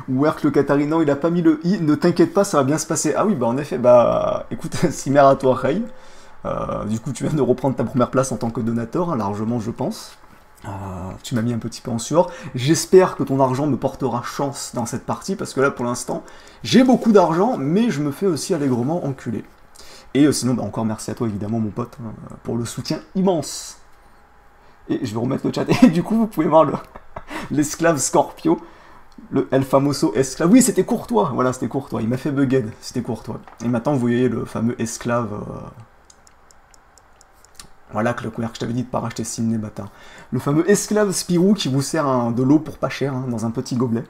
Werk le Qatari, non, il a pas mis le i, ne t'inquiète pas, ça va bien se passer. Ah oui, bah en effet, bah écoute, Cimer à toi, Ray. Du coup, tu viens de reprendre ta première place en tant que donateur, hein, largement, je pense. Tu m'as mis un petit peu en sueur. J'espère que ton argent me portera chance dans cette partie, parce que là, pour l'instant, j'ai beaucoup d'argent, mais je me fais aussi allègrement enculer. Et sinon, bah, encore merci à toi, évidemment, mon pote, hein, pour le soutien immense. Et je vais remettre le chat. Et du coup, vous pouvez voir l'esclave Scorpio. Le El Famoso esclave. Oui, c'était Courtois. Voilà, c'était Courtois. Il m'a fait bugged. C'était Courtois. Et maintenant, vous voyez le fameux esclave. Voilà, que je t'avais dit de pas racheter Sydney, bâtard. Le fameux esclave Spirou qui vous sert de l'eau pour pas cher, hein, dans un petit gobelet.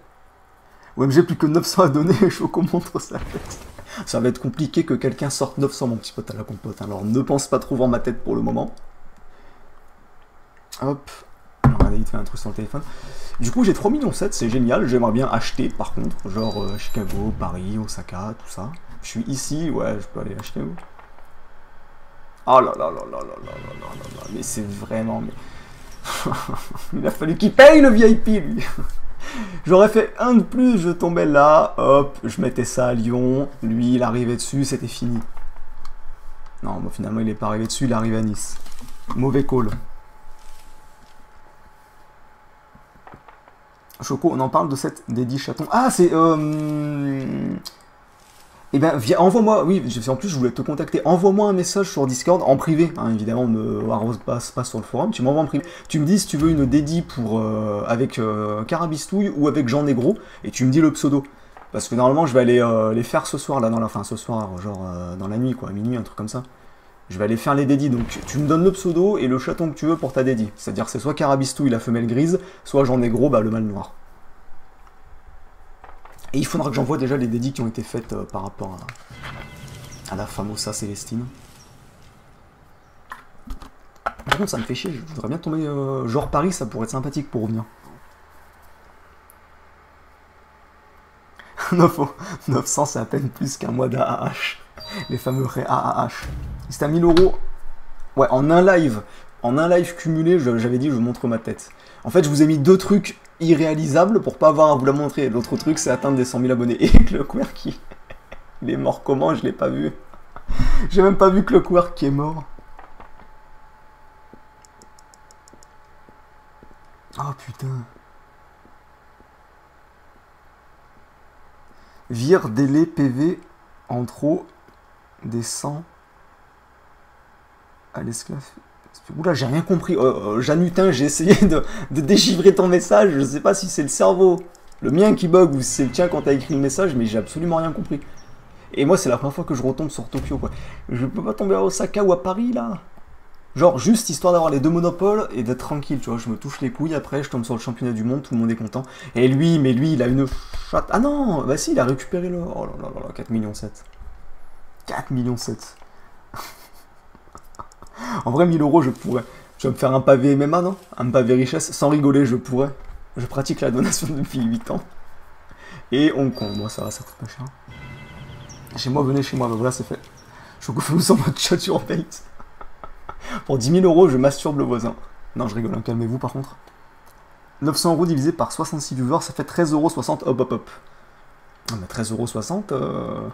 OMG, plus que 900 à donner. Choco montre sa tête. Ça va être compliqué que quelqu'un sorte 900, mon petit pote, à la compote. Alors, ne pense pas trop voir ma tête pour le moment. Hop. Regardez, il te fait un truc sur le téléphone. Du coup, j'ai 3,7 millions, c'est génial. J'aimerais bien acheter, par contre, genre Chicago, Paris, Osaka, tout ça. Je suis ici, ouais, je peux aller à Chicago. Oh là là là là là là là là là, mais c'est vraiment... Mais... il a fallu qu'il paye le VIP, lui. J'aurais fait un de plus, je tombais là, hop, je mettais ça à Lyon. Lui, il arrivait dessus, c'était fini. Non, bon, finalement, il n'est pas arrivé dessus, il est arrivé à Nice. Mauvais call. Choco, on en parle de cette dédie chaton. Ah, c'est... Eh bien, envoie-moi... Oui, en plus, je voulais te contacter. Envoie-moi un message sur Discord, en privé. Hein, évidemment, ne arrose pas sur le forum. Tu m'envoies en privé. Tu me dis si tu veux une dédie pour, avec Carabistouille ou avec Jean Négro. Et tu me dis le pseudo. Parce que normalement, je vais aller les faire ce soir, là, enfin, ce soir, genre dans la nuit, quoi, à minuit, un truc comme ça. Je vais aller faire les dédis. Donc, tu me donnes le pseudo et le chaton que tu veux pour ta dédie. C'est-à-dire, c'est soit Carabistouille, la femelle grise, soit Jean Négro, bah, le mâle noir. Et il faudra que j'envoie déjà les dédits qui ont été faites par rapport à la Famosa Célestine. Par contre, ça me fait chier, je voudrais bien tomber... genre Paris, ça pourrait être sympathique pour revenir. 900, c'est à peine plus qu'un mois d'AAH. Les fameux AAH. C'était à 1000 €. Ouais, en un live cumulé, j'avais dit je vous montre ma tête. En fait, je vous ai mis 2 trucs irréalisables pour pas avoir à vous la montrer. L'autre truc, c'est atteindre des 100 000 abonnés. Et le Quirky, il est mort comment? Je l'ai pas vu. J'ai même pas vu que le Quirky est mort. Oh putain. Vire, délai, PV, en trop, descend à l'esclave. Oula, j'ai rien compris. Janutin, j'ai essayé de déchiffrer ton message. Je sais pas si c'est le cerveau, le mien qui bug, ou si c'est le tien quand t'as écrit le message, mais j'ai absolument rien compris. Et moi, c'est la première fois que je retombe sur Tokyo, quoi. Je peux pas tomber à Osaka ou à Paris, là. Genre, juste histoire d'avoir les 2 monopoles et d'être tranquille, tu vois. Je me touche les couilles, après, je tombe sur le championnat du monde, tout le monde est content. Et lui, mais lui, il a une chatte. Ah non, bah si, il a récupéré le... Oh là là là là, 4,7 millions. 4,7 millions. En vrai, 1000 €, je pourrais. Je vais me faire un pavé MMA, non? Un pavé richesse. Sans rigoler, je pourrais. Je pratique la donation depuis 8 ans. Et Hong Kong. Moi, ça va, ça coûte pas cher. Chez moi, venez chez moi. Bah voilà, c'est fait. Je vous sens votre chat sur bait. Pour 10 000 €, je masturbe le voisin. Non, je rigole, hein, calmez-vous par contre. 900 € divisé par 66 viewers, ça fait 13,60 €. Hop, hop, hop. Non, mais 13,60 €.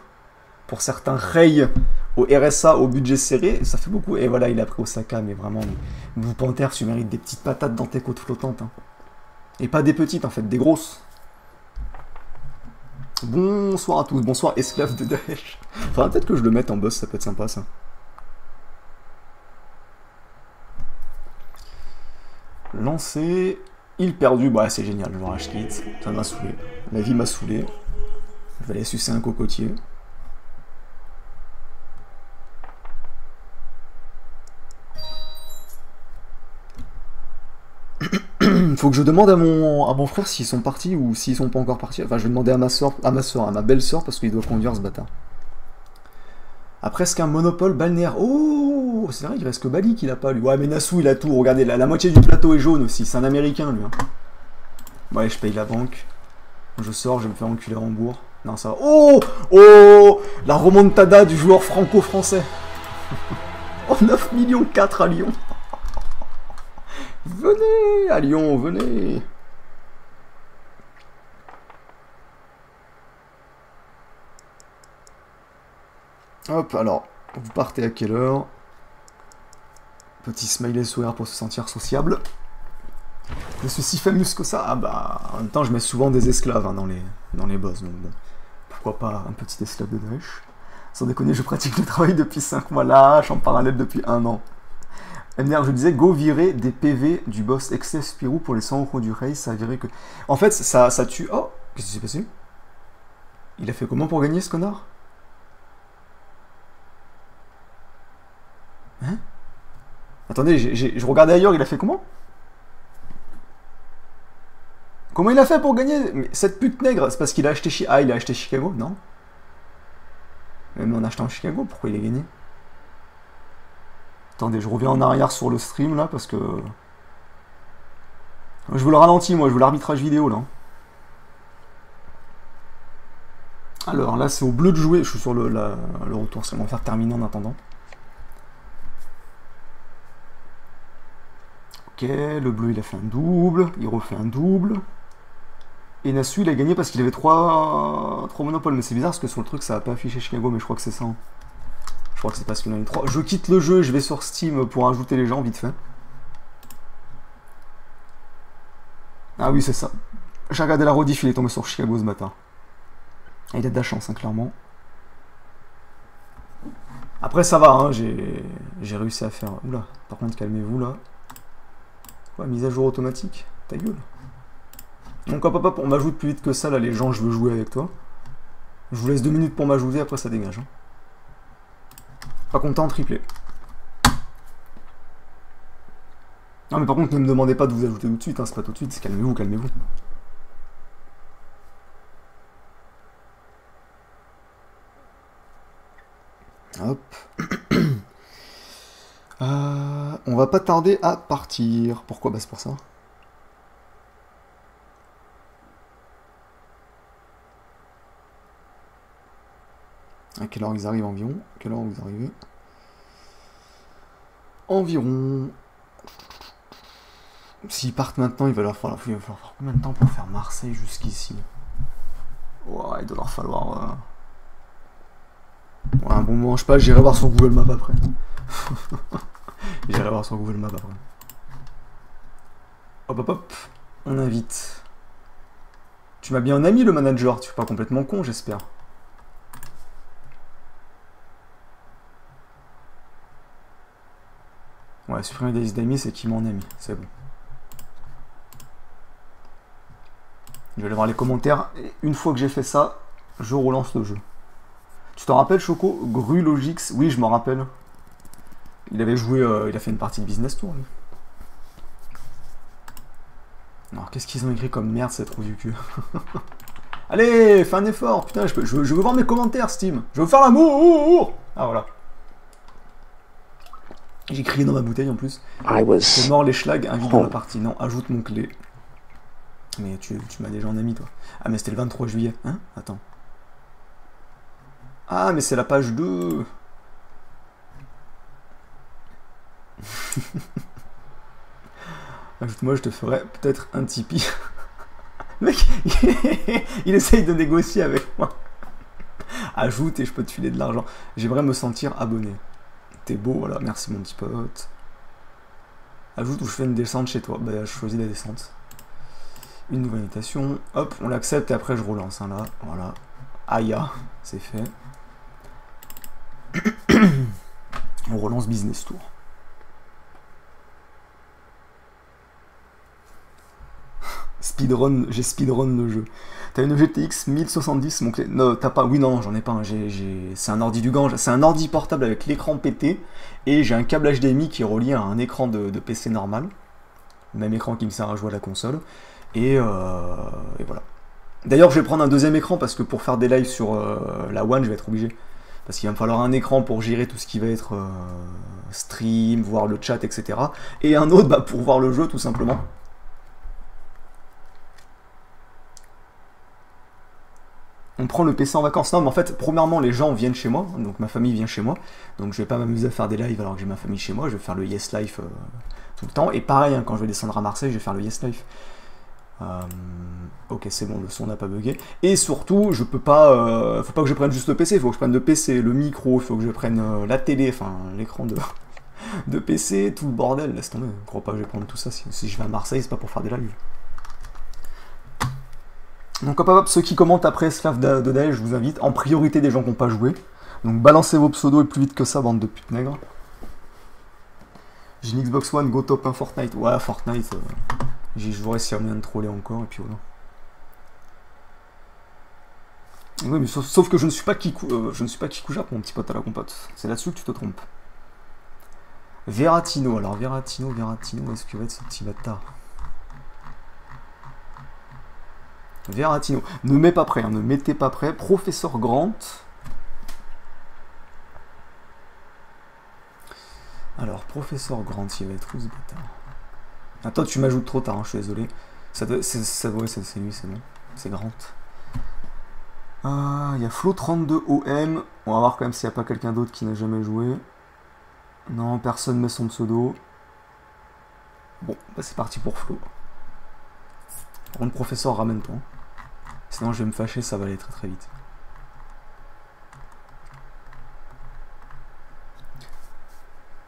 Pour certains rails au RSA, au budget serré, ça fait beaucoup. Et voilà, il a pris Osaka, mais vraiment, vous Panthère, tu mérites des petites patates dans tes côtes flottantes. Hein. Et pas des petites, en fait, des grosses. Bonsoir à tous, bonsoir esclave de Daesh. Faudra peut-être que je le mette en boss, ça peut être sympa, ça. Lancer, île perdue, bah c'est génial, je vais rage kit, ça m'a saoulé. La vie m'a saoulé. Je vais aller sucer un cocotier. Faut que je demande à mon frère s'ils sont partis ou s'ils sont pas encore partis. Enfin, je vais demander à ma soeur, à ma belle-sœur, parce qu'il doit conduire ce bâtard. Après, est-ce qu'un monopole balnéaire? Oh, c'est vrai, il reste que Bali qu'il a pas, lui. Ouais, mais Nassau, il a tout. Regardez, la moitié du plateau est jaune aussi. C'est un Américain, lui. Hein. Ouais, je paye la banque. Je sors, je me fais enculer à Hambourg. Non, ça va. Oh, oh, la remontada du joueur franco-français. Oh, 9,4 millions à Lyon. Venez à Lyon, venez. Hop, alors, vous partez à quelle heure? Petit smiley sourire pour se sentir sociable. Je suis si fameux que ça. Ah bah, en même temps, je mets souvent des esclaves hein, dans les boss, donc bon. Pourquoi pas un petit esclave de Daesh. Sans déconner, je pratique le travail depuis 5 mois là, je suis en parallèle depuis 1 an. MDR, je disais, go virer des PV du boss Excess Spirou pour les 100 € du race, ça a viré que... En fait, ça tue... Oh, qu'est-ce qui s'est passé? Il a fait comment pour gagner, ce connard? Hein? Attendez, je regardais ailleurs, il a fait comment? Comment il a fait pour gagner? Mais cette pute nègre, c'est parce qu'il a acheté... Ah, il a acheté Chicago, non? Même en achetant Chicago, pourquoi il a gagné? Attendez, je reviens en arrière sur le stream, là, parce que... Je veux le ralenti, moi, je veux l'arbitrage vidéo, là. Alors, là, c'est au bleu de jouer. Je suis sur le retour, c'est bon, on va faire terminer en attendant. Ok, le bleu, il a fait un double. Il refait un double. Et Nasu, il a gagné parce qu'il avait 3 monopoles. Mais c'est bizarre, parce que sur le truc, ça n'a pas affiché Chicago, mais je crois que c'est ça. Hein. Je crois que c'est parce qu'il en a eu 3. Je quitte le jeu, je vais sur Steam pour ajouter les gens, vite fait. Ah oui, c'est ça. J'ai regardé la rediff, il est tombé sur Chicago ce matin. Et il a de la chance, hein, clairement. Après, ça va, hein, j'ai réussi à faire... Oula, par contre, calmez-vous, là. Quoi, mise à jour automatique? Ta gueule. Donc, hop, hop, hop, on m'ajoute plus vite que ça, là, les gens, je veux jouer avec toi. Je vous laisse 2 minutes pour m'ajouter, après ça dégage. Hein. Pas content, triplé. Non, mais par contre, ne me demandez pas de vous ajouter tout de suite, hein, c'est pas tout de suite, calmez-vous, calmez-vous. Hop. On va pas tarder à partir. Pourquoi? Bah c'est pour ça. À quelle heure ils arrivent environ? Quelle heure vous arrivez? Environ... S'ils partent maintenant, il va leur falloir combien de temps pour faire Marseille jusqu'ici? Ouais, il doit leur falloir... Ouais, un bon moment, je sais pas, j'irai voir sur Google Maps après. J'irai voir sur Google Maps après. Hop hop hop, on invite. Tu m'as bien ami le manager, tu es pas complètement con j'espère. Ouais, supprimer des listes d'amis, c'est qui m'en a mis, c'est bon. Je vais aller voir les commentaires, et une fois que j'ai fait ça, je relance le jeu. Tu t'en rappelles, Choco? Grulogix, oui, je m'en rappelle. Il avait joué, il a fait une partie de Business Tour, lui. Alors, qu'est-ce qu'ils ont écrit comme merde, cette trou du cul? Allez, fais un effort, putain, je veux voir mes commentaires, Steam. Je veux faire l'amour. Ah, voilà. J'ai crié dans ma bouteille, en plus. C'est mort, les schlags, invite dans la partie. Non, ajoute mon clé. Mais tu m'as déjà en ami, toi. Ah, mais c'était le 23 juillet. Hein? Attends. Ah, mais c'est la page 2. Ajoute-moi, je te ferai peut-être un Tipeee. Mec, il essaye de négocier avec moi. Ajoute et je peux te filer de l'argent. J'aimerais me sentir abonné. T'es beau, voilà, merci mon petit pote. Ajoute ou je fais une descente chez toi. Bah, je choisis la descente. Une nouvelle invitation. Hop, on l'accepte et après je relance. Hein, là, voilà. Aya, c'est fait. On relance Business Tour. Speedrun, j'ai speedrun le jeu. T'as une GTX 1070, mon clé. Non, t'as pas. Oui, non, j'en ai pas. C'est un ordi du Gange. C'est un ordi portable avec l'écran pété. Et j'ai un câble HDMI qui est relié à un écran de PC normal. Même écran qui me sert à jouer à la console. Et voilà. D'ailleurs, je vais prendre un deuxième écran parce que pour faire des lives sur la One, je vais être obligé. Parce qu'il va me falloir un écran pour gérer tout ce qui va être stream, voir le chat, etc. Et un autre bah, pour voir le jeu, tout simplement. On prend le PC en vacances. Non, mais en fait, premièrement, les gens viennent chez moi. Donc ma famille vient chez moi. Donc je vais pas m'amuser à faire des lives alors que j'ai ma famille chez moi. Je vais faire le Yes Life tout le temps. Et pareil, hein, quand je vais descendre à Marseille, je vais faire le Yes Life. Ok, c'est bon, le son n'a pas bugué. Et surtout, je peux pas. Faut pas que je prenne juste le PC. Il faut que je prenne le PC, le micro. Il faut que je prenne la télé, enfin l'écran de PC, tout le bordel. Laisse tomber. Je crois pas que je vais prendre tout ça. Si je vais à Marseille, c'est pas pour faire des lives. Donc hop hop hop, ceux qui commentent après Slave de Daesh, je vous invite, en priorité des gens qui n'ont pas joué, Donc balancez vos pseudos et plus vite que ça, bande de putes nègres. J'ai une Xbox One, go top 1 Fortnite. Ouais, Fortnite, j'y jouerai s'il y a moyen de troller encore, et puis voilà. Oui, mais sauf que je ne suis pas Kiku Jap, mon petit pote à la compote. C'est là-dessus que tu te trompes. Verratino, alors Verratino, est-ce qu'il va être ce petit bâtard? Verratino, ne mets pas prêt, hein, ne mettez pas prêt. Professeur Grant. Alors, Professeur Grant, il va être où ce bâtard? Attends, tu m'ajoutes trop tard, hein, je suis désolé. C'est lui, c'est bon. C'est Grant. Il y a Flo32OM. On va voir quand même s'il n'y a pas quelqu'un d'autre qui n'a jamais joué. Non, personne met son pseudo. Bon, bah c'est parti pour Flo. Par contre, professeur, ramène-toi. Sinon, je vais me fâcher, ça va aller très très vite.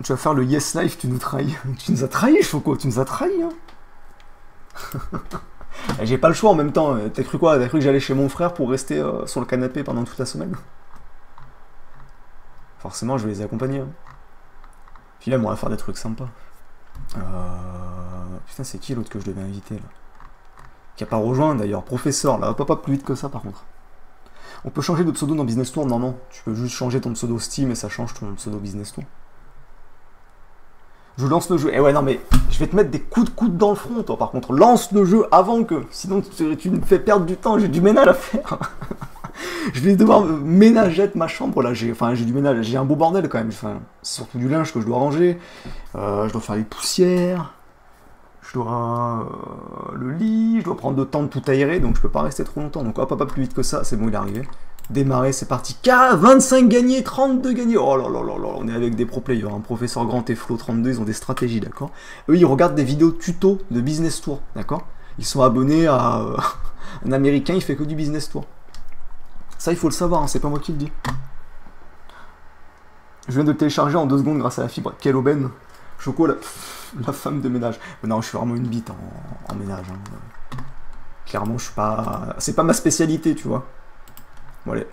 Tu vas faire le Yes Life, tu nous trahis. Tu nous as trahis, Choco, tu nous as trahis. Hein. J'ai pas le choix en même temps. T'as cru quoi? T'as cru que j'allais chez mon frère pour rester sur le canapé pendant toute la semaine? Forcément, je vais les accompagner. Hein. Puis là, on va faire des trucs sympas. Putain, c'est qui l'autre que je devais inviter là? Qui a pas rejoint d'ailleurs. Professeur, là, pas plus vite que ça par contre. On peut changer de pseudo dans Business Tour? Non, non. Tu peux juste changer ton pseudo Steam et ça change ton pseudo Business Tour. Je lance le jeu. Eh ouais, non, mais je vais te mettre des coups de coude dans le front, toi, par contre. Lance le jeu avant que. Sinon, tu me fais perdre du temps. J'ai du ménage à faire. Je vais devoir ménager ma chambre, là. J'ai du ménage. J'ai un beau bordel, quand même. Enfin, c'est surtout du linge que je dois ranger. Je dois faire les poussières. Je dois... le lit. Je dois prendre le temps de tout aérer. Donc, je peux pas rester trop longtemps. Donc, hop, plus vite que ça. C'est bon, il est arrivé. Démarrer, c'est parti. 25 gagnés, 32 gagnés. Oh là là là là, on est avec des pro players. Un professeur Grant et Flo 32, ils ont des stratégies, d'accord? Eux, ils regardent des vidéos tuto de Business Tour, d'accord? Ils sont abonnés à un américain, il fait que du Business Tour. Ça, il faut le savoir, hein, c'est pas moi qui le dis. Je viens de le télécharger en 2 secondes grâce à la fibre. Quelle aubaine. Choco, la femme de ménage. Mais non, je suis vraiment une bite en ménage. Hein. Clairement, je suis pas... C'est pas ma spécialité, tu vois. Bon, allez.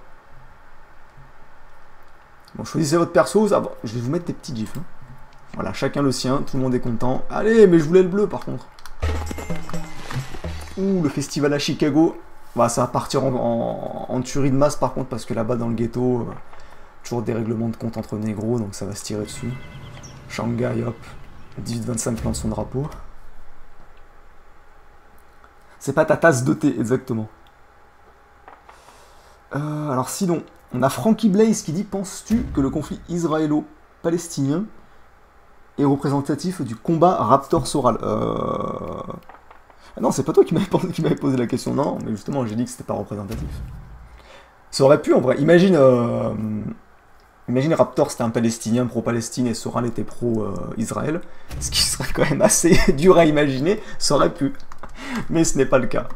Bon, choisissez votre perso. Ah, bon, je vais vous mettre des petits gifs. Hein. Voilà, chacun le sien. Tout le monde est content. Allez, mais je voulais le bleu, par contre. Ouh, le festival à Chicago. Bah, ça va partir en tuerie de masse, par contre, parce que là-bas, dans le ghetto, toujours des règlements de compte entre négros, donc ça va se tirer dessus. Shanghai, hop. 18-25 plans de son drapeau. C'est pas ta tasse de thé, exactement. Alors sinon, on a Frankie Blaze qui dit: penses-tu que le conflit israélo-palestinien est représentatif du combat Raptor-Soral? Ah non, c'est pas toi qui m'avais posé la question, non, mais justement, j'ai dit que c'était pas représentatif. Ça aurait pu, en vrai. Imagine Raptor, c'était un Palestinien pro-Palestine et Soral était pro-Israël, ce qui serait quand même assez dur à imaginer, ça aurait pu. Mais ce n'est pas le cas.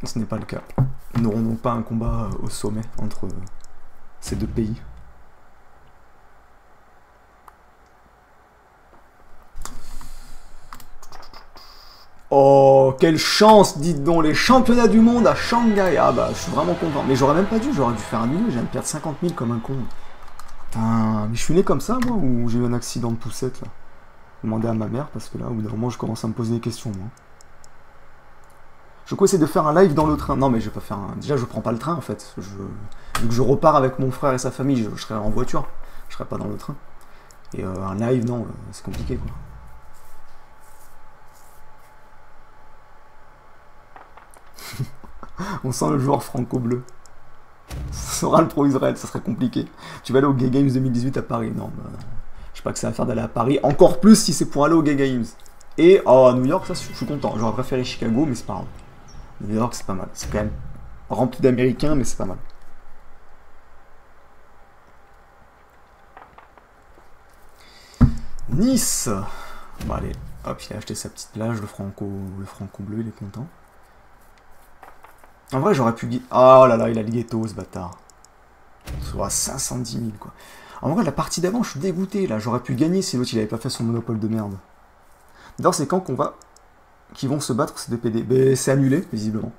Ce n'est pas le cas. Nous n'aurons donc pas un combat au sommet entre ces deux pays. Oh, quelle chance, dites donc, les championnats du monde à Shanghai. Ah bah, je suis vraiment content. Mais j'aurais même pas dû, j'aurais dû faire annuler, je viens de perdre 50 000 comme un con. Putain, mais je suis né comme ça, moi, ou j'ai eu un accident de poussette, là? Demander à ma mère, parce que là, au bout d'un moment, je commence à me poser des questions, moi. Je crois essayer de faire un live dans le train. Non, mais je vais pas faire un... Déjà, je prends pas le train, en fait. Vu que je repars avec mon frère et sa famille, je serai en voiture. Je serai pas dans le train. Et un live, non, c'est compliqué, quoi. On sent le joueur franco-bleu. Ça sera le pro-Israël, ça serait compliqué. Tu vas aller au Gay Games 2018 à Paris? Non, bah, je sais pas que ça va faire d'aller à Paris. Encore plus si c'est pour aller au Gay Games. Et à New York, ça, je suis content. J'aurais préféré Chicago, mais c'est pas grave. New York, c'est pas mal. C'est quand même rempli d'Américains, mais c'est pas mal. Nice. Bon, allez. Hop, il a acheté sa petite plage, le franco-bleu, il est content. En vrai, j'aurais pu... Oh là là, il a le ghetto, ce bâtard. Soit 510 000, quoi. En vrai, la partie d'avant, je suis dégoûté, là. J'aurais pu gagner si l'autre, il avait pas fait son monopole de merde. D'ailleurs, c'est quand qu'on va... Qui vont se battre, ces deux PD? Ben, c'est annulé, visiblement.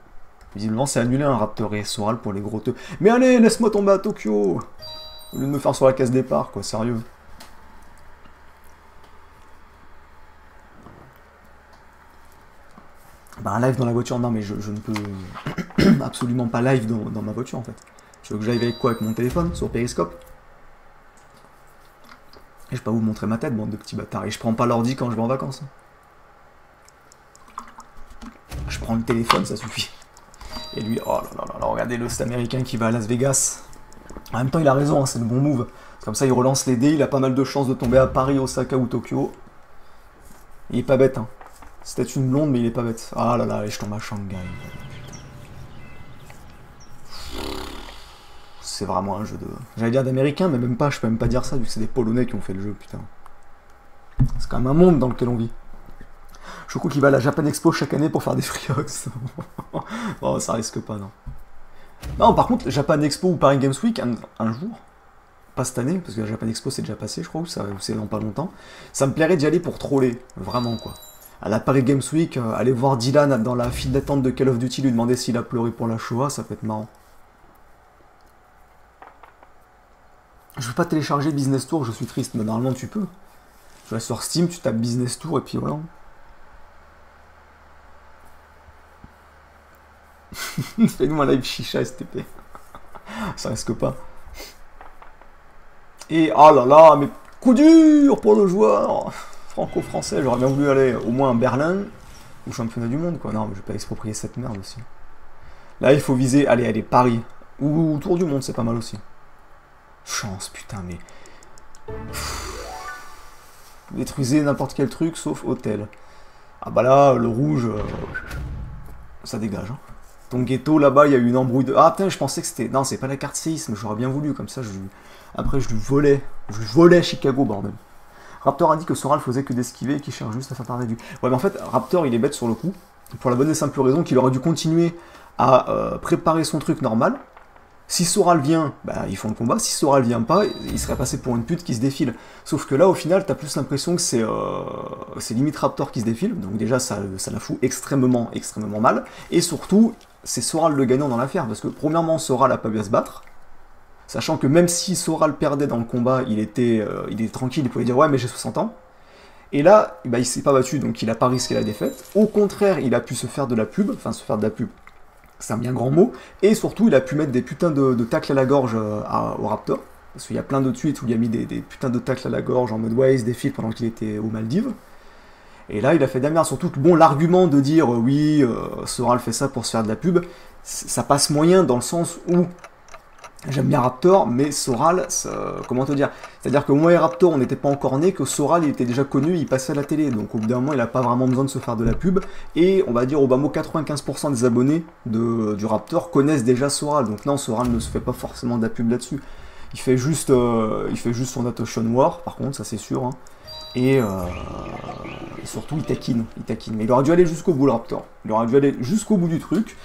Visiblement, c'est annulé un Raptor et Soral pour les gros teux. Mais allez, laisse-moi tomber à Tokyo. Au lieu de me faire sur la case départ, quoi, sérieux. Bah un live dans la voiture, non mais je ne peux absolument pas live dans ma voiture en fait. Tu veux que j'aille avec quoi? Avec mon téléphone, sur Periscope? Et je vais pas vous montrer ma tête, bande de petits bâtards. Et je prends pas l'ordi quand je vais en vacances. Je prends le téléphone, ça suffit. Et lui, oh là là là, regardez le cet américain qui va à Las Vegas. En même temps, il a raison, hein, c'est le bon move. Comme ça, il relance les dés, il a pas mal de chances de tomber à Paris, Osaka ou Tokyo. Il est pas bête, hein. C'est peut-être une blonde, mais il est pas bête. Ah là là, et je tombe à Shanghai. C'est vraiment un jeu de... J'allais dire d'américain, mais même pas, je peux même pas dire ça, vu que c'est des Polonais qui ont fait le jeu, putain. C'est quand même un monde dans lequel on vit. Je crois qu'il va à la Japan Expo chaque année pour faire des friox. Oh, ça risque pas, non. Non, par contre, Japan Expo ou Paris Games Week, un jour, pas cette année, parce que la Japan Expo c'est déjà passé, je crois, ou c'est dans pas longtemps, ça me plairait d'y aller pour troller, vraiment, quoi. À la Paris Games Week, aller voir Dylan dans la file d'attente de Call of Duty, lui demander s'il a pleuré pour la Shoah, ça peut être marrant. Je veux pas télécharger Business Tour, je suis triste, mais normalement tu peux. Tu vas sur Steam, tu tapes Business Tour et puis voilà. Fais-nous un live chicha STP. Ça risque pas. Et oh là là, mais coup dur pour le joueur franco-français. J'aurais bien voulu aller au moins à Berlin ou championnat du monde, quoi. Non, mais je vais pas exproprier cette merde aussi. Là, il faut viser, allez, Paris. Ou Tour du monde, c'est pas mal aussi. Chance, putain, mais... Détruisez n'importe quel truc, sauf hôtel. Ah bah là, le rouge... ça dégage, hein. Ton ghetto, là-bas, il y a eu une embrouille de... Ah putain, je pensais que c'était... Non, c'est pas la carte séisme, j'aurais bien voulu, comme ça, après, je lui volais. Je volais Chicago, bordel. Raptor a dit que Soral faisait que d'esquiver et qu'il cherche juste à faire tarder du... Ouais, mais en fait, Raptor, il est bête sur le coup, pour la bonne et simple raison qu'il aurait dû continuer à préparer son truc normal. Si Soral vient, bah, ils font le combat. Si Soral vient pas, il serait passé pour une pute qui se défile. Sauf que là, au final, t'as plus l'impression que c'est limite Raptor qui se défile. Donc déjà, ça la fout extrêmement mal. Et surtout, c'est Soral le gagnant dans l'affaire. Parce que premièrement, Soral a pas bien se battre. Sachant que même si Soral perdait dans le combat, il était tranquille, il pouvait dire « Ouais, mais j'ai 60 ans ». Et là, bah, il s'est pas battu, donc il a pas risqué la défaite. Au contraire, il a pu se faire de la pub, c'est un bien grand mot, et surtout il a pu mettre des putains de tacles à la gorge au Raptor, parce qu'il y a plein de tweets où il a mis des putains de tacles à la gorge en mode ouais il se défile pendant qu'il était aux Maldives, et là il a fait de la merde, surtout que bon l'argument de dire oui Soral fait ça pour se faire de la pub, ça passe moyen dans le sens où j'aime bien Raptor, mais Soral, comment te dire, c'est-à-dire que moi et Raptor, on n'était pas encore nés, que Soral, il était déjà connu, il passait à la télé, donc au bout d'un moment, il n'a pas vraiment besoin de se faire de la pub, et on va dire au bas mot, 95% des abonnés du Raptor connaissent déjà Soral, donc non, Soral ne se fait pas forcément de la pub là-dessus, il fait juste son Attention War, par contre, ça c'est sûr, hein. Et surtout il taquine, mais il aurait dû aller jusqu'au bout le Raptor, il aurait dû aller jusqu'au bout du truc,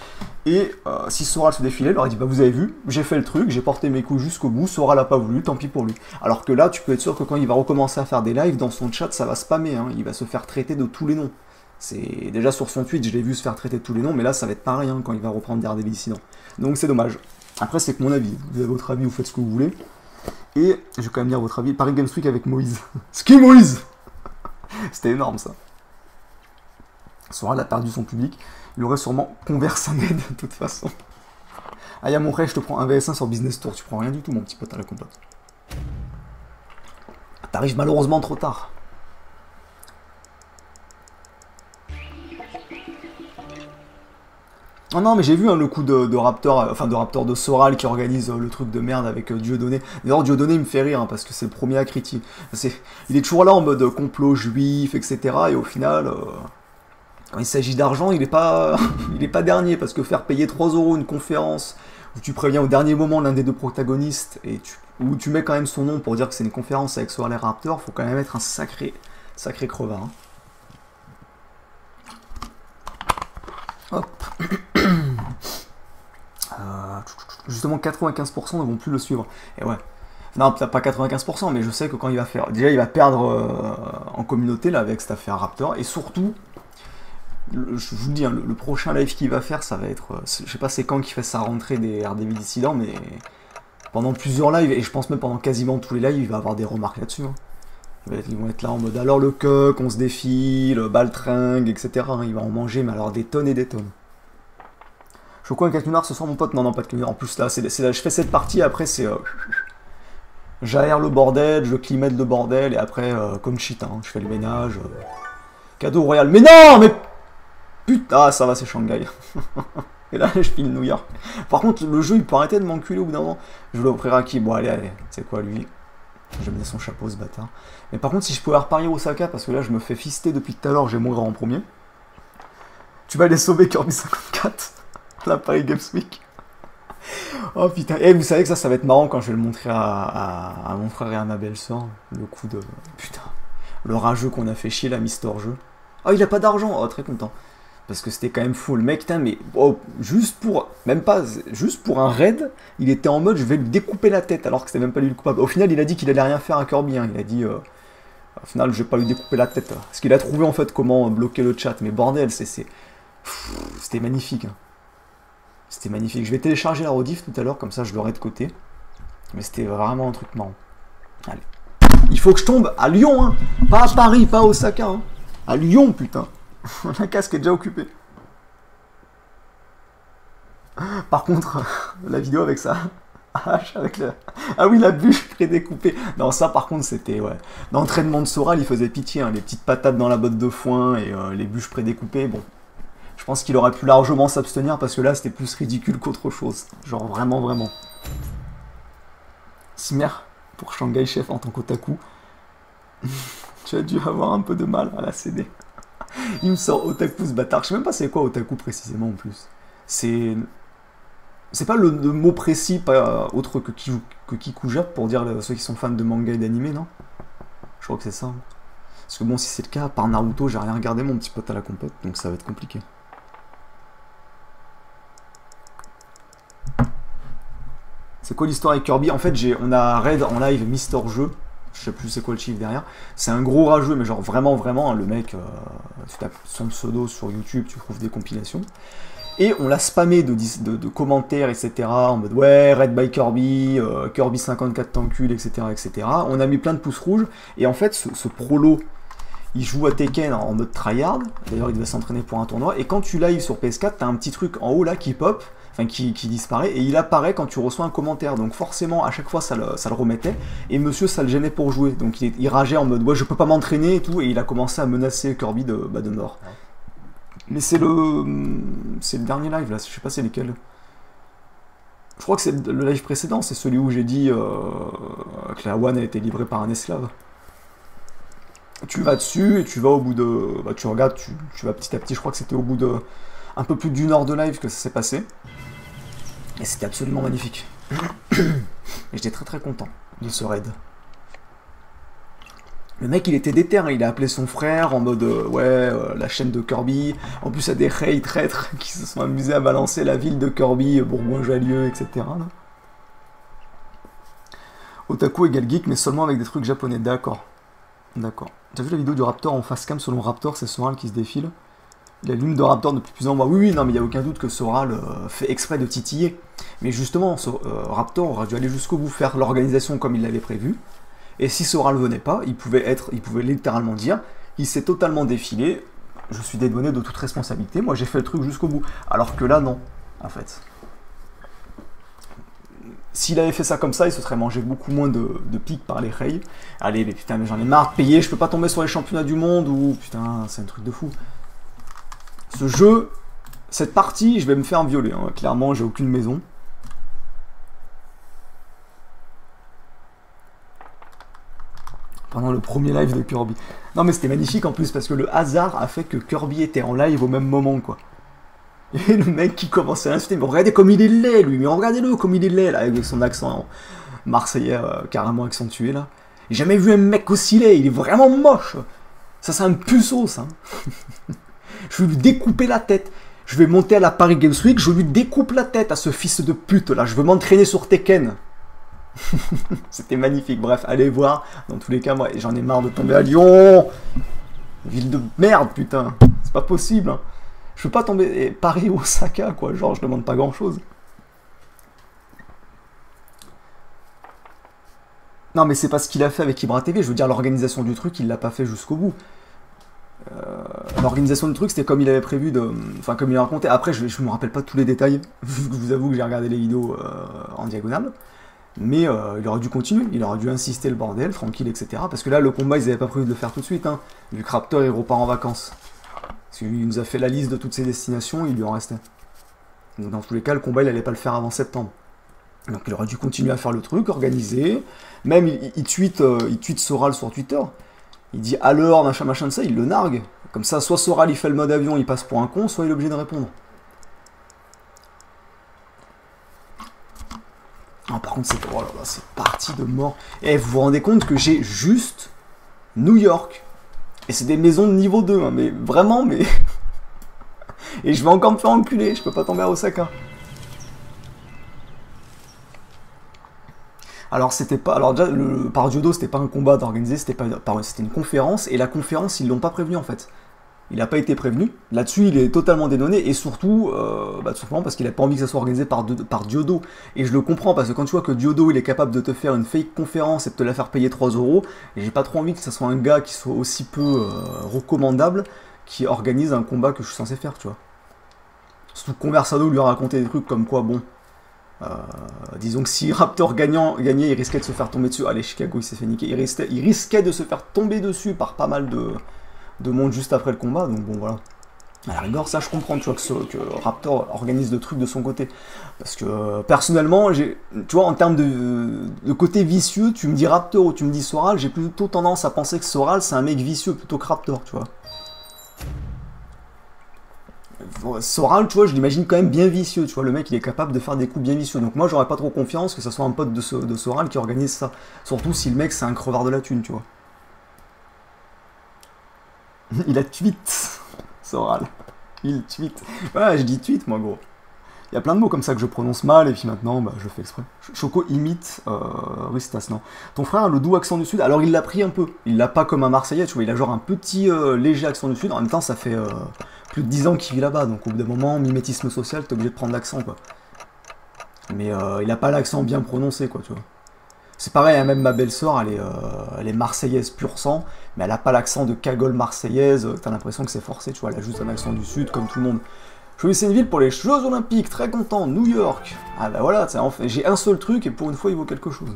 et si Soral se défilait, il aurait dit bah vous avez vu, j'ai fait le truc, j'ai porté mes coups jusqu'au bout, Soral a pas voulu, tant pis pour lui. Alors que là tu peux être sûr que quand il va recommencer à faire des lives, dans son chat ça va spammer, hein. Il va se faire traiter de tous les noms. C'est déjà sur son tweet, je l'ai vu se faire traiter de tous les noms, mais là ça va être pareil hein, quand il va reprendre Daredevil Dissident. Donc c'est dommage. Après c'est que mon avis, vous avez votre avis, vous faites ce que vous voulez. Et je vais quand même dire votre avis, Paris Games Week avec Moïse. Ski Moïse. C'était énorme ça. Soral a perdu son public, il aurait sûrement conversé un aide de toute façon. Ah y'a mon frère, je te prends un VS1 sur Business Tour, tu prends rien du tout mon petit pote à la compote. T'arrives malheureusement trop tard. Oh non mais j'ai vu hein, le coup de Raptor, enfin de Raptor de Soral qui organise le truc de merde avec Dieudonné. D'ailleurs Dieudonné il me fait rire hein, parce que c'est le premier à critiquer. Il est toujours là en mode complot juif, etc. Et au final, quand il s'agit d'argent, il est pas dernier parce que faire payer 3 € une conférence où tu préviens au dernier moment l'un des deux protagonistes et où tu mets quand même son nom pour dire que c'est une conférence avec Soral et Raptor, faut quand même être un sacré crevard. Hein. Hop. Justement 95% ne vont plus le suivre. Et ouais. Non, peut-être pas 95%, mais je sais que quand il va faire... Déjà, il va perdre en communauté, là, avec cette affaire Raptor. Et surtout, je vous le dis, hein, le prochain live qu'il va faire, ça va être... je sais pas c'est quand qu'il fait sa rentrée des RDV Dissidents, mais... pendant plusieurs lives, et je pense même pendant quasiment tous les lives, il va avoir des remarques là-dessus. Hein. Ils vont être là en mode alors le coq, on se défile, baltringue, etc. Hein. Il va en manger, mais alors des tonnes et des tonnes. Choco un canular ce soir, mon pote? Non, non, pas de canular. En plus, là, je fais cette partie, après, c'est. J'aère le bordel, je climate le bordel, et après, comme shit, hein, je fais le ménage. Cadeau royal. Mais non, mais. Putain, ah, ça va, c'est Shanghai. Et là, je file New York. Par contre, le jeu, il peut arrêter de m'enculer au bout d'un moment. Je vais l'offrir à qui? Bon, allez, allez. C'est quoi, lui? J'aime bien son chapeau, ce bâtard. Mais par contre, si je pouvais reparier Osaka, parce que là, je me fais fister depuis tout à l'heure, j'ai mourir en premier. Tu vas aller sauver Kirby 54. La Paris Games Week. Oh putain. Et vous savez que ça va être marrant quand je vais le montrer à mon frère et à ma belle-sœur. Le coup de. Putain. Le rageux qu'on a fait chier, la Mister Jeu. Oh, il a pas d'argent. Oh, très content. Parce que c'était quand même fou. Le mec, putain, mais. Oh, juste pour. Même pas. Juste pour un raid, il était en mode je vais lui découper la tête alors que c'était même pas lui le coupable. Au final, il a dit qu'il allait rien faire à Kirby. Hein. Il a dit. Au final, je vais pas lui découper la tête. Parce qu'il a trouvé en fait comment bloquer le chat. Mais bordel, c'était magnifique. Hein. C'était magnifique. Je vais télécharger la rediff tout à l'heure, comme ça je l'aurai de côté. Mais c'était vraiment un truc marrant. Allez. Il faut que je tombe à Lyon, hein. Pas à Paris, pas à Osaka. Hein. À Lyon, putain. La casque est déjà occupée. Par contre, la vidéo avec ça. Avec le... Ah oui, la bûche prédécoupée. Non, ça par contre, c'était... Ouais. L'entraînement de Soral, il faisait pitié. Hein. Les petites patates dans la botte de foin et les bûches prédécoupées, bon... Je pense qu'il aurait pu largement s'abstenir parce que là c'était plus ridicule qu'autre chose. Genre vraiment, vraiment. Simer pour Shanghai Chef en tant qu'otaku. Tu as dû avoir un peu de mal à la céder. Il me sort otaku ce bâtard. Je sais même pas c'est quoi otaku précisément en plus. C'est pas le mot précis, pas autre que Kikujap pour dire ceux qui sont fans de manga et d'anime, non? Je crois que c'est ça. Parce que bon, si c'est le cas, par Naruto, j'ai rien regardé mon petit pote à la compote, donc ça va être compliqué. C'est quoi l'histoire avec Kirby? En fait, on a raid en live Mister Jeu. Je sais plus c'est quoi le chiffre derrière. C'est un gros rageux, mais genre vraiment, vraiment, hein, le mec, tu tapes son pseudo sur YouTube, tu trouves des compilations. Et on l'a spammé de commentaires, etc. En mode ouais, raid by Kirby, Kirby 54 t'encule, etc., etc. On a mis plein de pouces rouges. Et en fait, ce prolo, il joue à Tekken en mode tryhard. D'ailleurs, il devait s'entraîner pour un tournoi. Et quand tu live sur PS4, t'as un petit truc en haut là qui pop. Enfin, qui disparaît, et il apparaît quand tu reçois un commentaire, donc forcément, à chaque fois, ça le remettait, et monsieur, ça le gênait pour jouer, donc il rageait en mode, ouais, je peux pas m'entraîner, et tout, et il a commencé à menacer Kirby de mort. Mais c'est le dernier live, là, je sais pas c'est lesquels. Je crois que c'est le live précédent, c'est celui où j'ai dit que la One a été livrée par un esclave. Tu vas dessus, et tu vas au bout de... Bah, tu regardes, tu vas petit à petit, je crois que c'était au bout de... un peu plus d'une heure de live que ça s'est passé. Et c'était absolument magnifique. Et j'étais très très content de ce raid. Le mec il était déter, hein. Il a appelé son frère en mode ouais, la chaîne de Kirby. En plus il y a des rails traîtres qui se sont amusés à balancer la ville de Kirby, Bourgoin-Jallieu, etc. Là. Otaku égale geek, mais seulement avec des trucs japonais. D'accord. D'accord. T'as vu la vidéo du Raptor en face cam? Selon Raptor, c'est Soral qui se défile. Il a l'une de Raptor depuis plusieurs mois. Oui, oui, non, mais il n'y a aucun doute que Soral fait exprès de titiller. Mais justement, Raptor aurait dû aller jusqu'au bout, faire l'organisation comme il l'avait prévu. Et si Soral venait pas, il pouvait littéralement dire, il s'est totalement défilé, je suis dédouané de toute responsabilité, moi j'ai fait le truc jusqu'au bout. Alors que là, non, en fait. S'il avait fait ça comme ça, il se serait mangé beaucoup moins de piques par les rails. Allez, mais putain, mais j'en ai marre de payer, je peux pas tomber sur les championnats du monde, ou putain, c'est un truc de fou. Ce jeu, cette partie, je vais me faire violer. Hein. Clairement, j'ai aucune maison. Pendant le premier live de Kirby. Non mais c'était magnifique en plus parce que le hasard a fait que Kirby était en live au même moment quoi. Et le mec qui commençait à l'insulter, mais regardez comme il est laid lui, mais regardez-le comme il est laid là, avec son accent marseillais carrément accentué là. J'ai jamais vu un mec aussi laid, il est vraiment moche. Ça c'est un puceau ça. Je vais lui découper la tête. Je vais monter à la Paris Games Week, je lui découpe la tête à ce fils de pute là. Je veux m'entraîner sur Tekken. C'était magnifique. Bref, allez voir. Dans tous les cas, moi, j'en ai marre de tomber à Lyon. Ville de merde, putain. C'est pas possible. Hein. Je peux pas tomber Paris ou Osaka, quoi. Genre, je demande pas grand chose. Non, mais c'est pas ce qu'il a fait avec Ibra TV. Je veux dire, l'organisation du truc, il l'a pas fait jusqu'au bout. L'organisation du truc, c'était comme il avait prévu de... Enfin, comme il a raconté. Après, je me rappelle pas tous les détails. Je vous avoue que j'ai regardé les vidéos en diagonale. Mais il aurait dû continuer. Il aurait dû insister le bordel, tranquille, etc. Parce que là, le combat, ils avaient pas prévu de le faire tout de suite. Hein, vu que Raptor, il repart en vacances. Parce qu'il nous a fait la liste de toutes ses destinations, il lui en restait. Donc, dans tous les cas, le combat, il allait pas le faire avant septembre. Donc, il aurait dû continuer à faire le truc, organiser. Même, il tweet Soral sur Twitter. Il dit alors, machin, machin de ça, il le nargue. Comme ça, soit Soral, il fait le mode avion, il passe pour un con, soit il est obligé de répondre. Ah, par contre, oh là là, c'est parti de mort. Et vous vous rendez compte que j'ai juste New York. Et c'est des maisons de niveau 2, hein, mais vraiment, mais... Et je vais encore me faire enculer, je peux pas tomber à Osaka. Alors c'était pas, alors déjà par Diodo c'était pas un combat d'organiser, c'était une conférence et la conférence ils l'ont pas prévenu en fait. Il n'a pas été prévenu. Là-dessus il est totalement dénonné et surtout, tout simplement parce qu'il a pas envie que ça soit organisé par Diodo. Et je le comprends parce que quand tu vois que Diodo il est capable de te faire une fake conférence et de te la faire payer 3 €, et j'ai pas trop envie que ça soit un gars qui soit aussi peu recommandable qui organise un combat que je suis censé faire, tu vois. Surtout que Conversado lui a raconté des trucs comme quoi bon. Disons que si Raptor gagnait, il risquait de se faire tomber dessus. Allez, Chicago, il s'est fait niquer. Il risquait de se faire tomber dessus par pas mal de monde juste après le combat. Donc bon, voilà. À la rigueur, ça je comprends, tu vois, que Raptor organise le truc de son côté. Parce que personnellement, tu vois, en termes de côté vicieux, tu me dis Raptor ou tu me dis Soral, j'ai plutôt tendance à penser que Soral c'est un mec vicieux plutôt que Raptor, tu vois. Soral, tu vois, je l'imagine quand même bien vicieux, tu vois, le mec il est capable de faire des coups bien vicieux, donc moi j'aurais pas trop confiance que ce soit un pote de Soral qui organise ça, surtout si le mec c'est un crevard de la thune, tu vois. Il a tweet, Soral, il tweet, ouais je dis tweet moi gros. Il y a plein de mots comme ça que je prononce mal et puis maintenant bah, je fais exprès. Choco imite Ristas, non. Ton frère a le doux accent du sud, alors il l'a pris un peu. Il l'a pas comme un Marseillais, tu vois, il a genre un petit léger accent du sud. En même temps, ça fait plus de 10 ans qu'il vit là-bas, donc au bout d'un moment, mimétisme social, t'es obligé de prendre l'accent, quoi. Mais il a pas l'accent bien prononcé, quoi, tu vois. C'est pareil, hein, même ma belle-sœur, elle est marseillaise pur sang, mais elle a pas l'accent de cagole marseillaise, t'as l'impression que c'est forcé, tu vois, elle a juste un accent du sud, comme tout le monde. Choisissez une ville pour les Jeux Olympiques, très content, New York. Ah bah voilà, en fait, j'ai un seul truc et pour une fois il vaut quelque chose.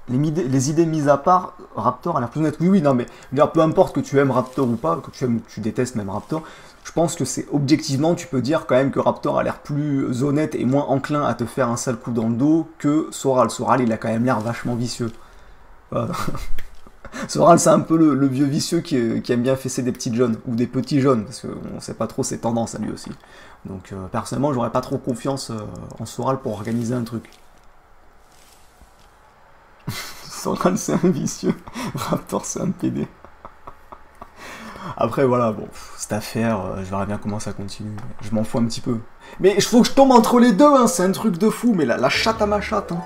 Les idées mises à part, Raptor a l'air plus honnête. Oui, non mais peu importe que tu aimes Raptor ou pas, que tu aimes ou que tu détestes même Raptor, je pense que c'est objectivement, tu peux dire quand même que Raptor a l'air plus honnête et moins enclin à te faire un sale coup dans le dos que Soral. Soral, il a quand même l'air vachement vicieux. Soral, c'est un peu le vieux vicieux qui aime bien fesser des petites jeunes, ou des petits jeunes, parce qu'on sait pas trop ses tendances à lui aussi. Donc personnellement, j'aurais pas trop confiance en Soral pour organiser un truc. Soral, c'est un vicieux, Raptor, c'est un PD. Après, voilà, bon, cette affaire, je verrai bien comment ça continue. Je m'en fous un petit peu. Mais il faut que je tombe entre les deux, hein, c'est un truc de fou, mais la chatte à ma chatte, hein.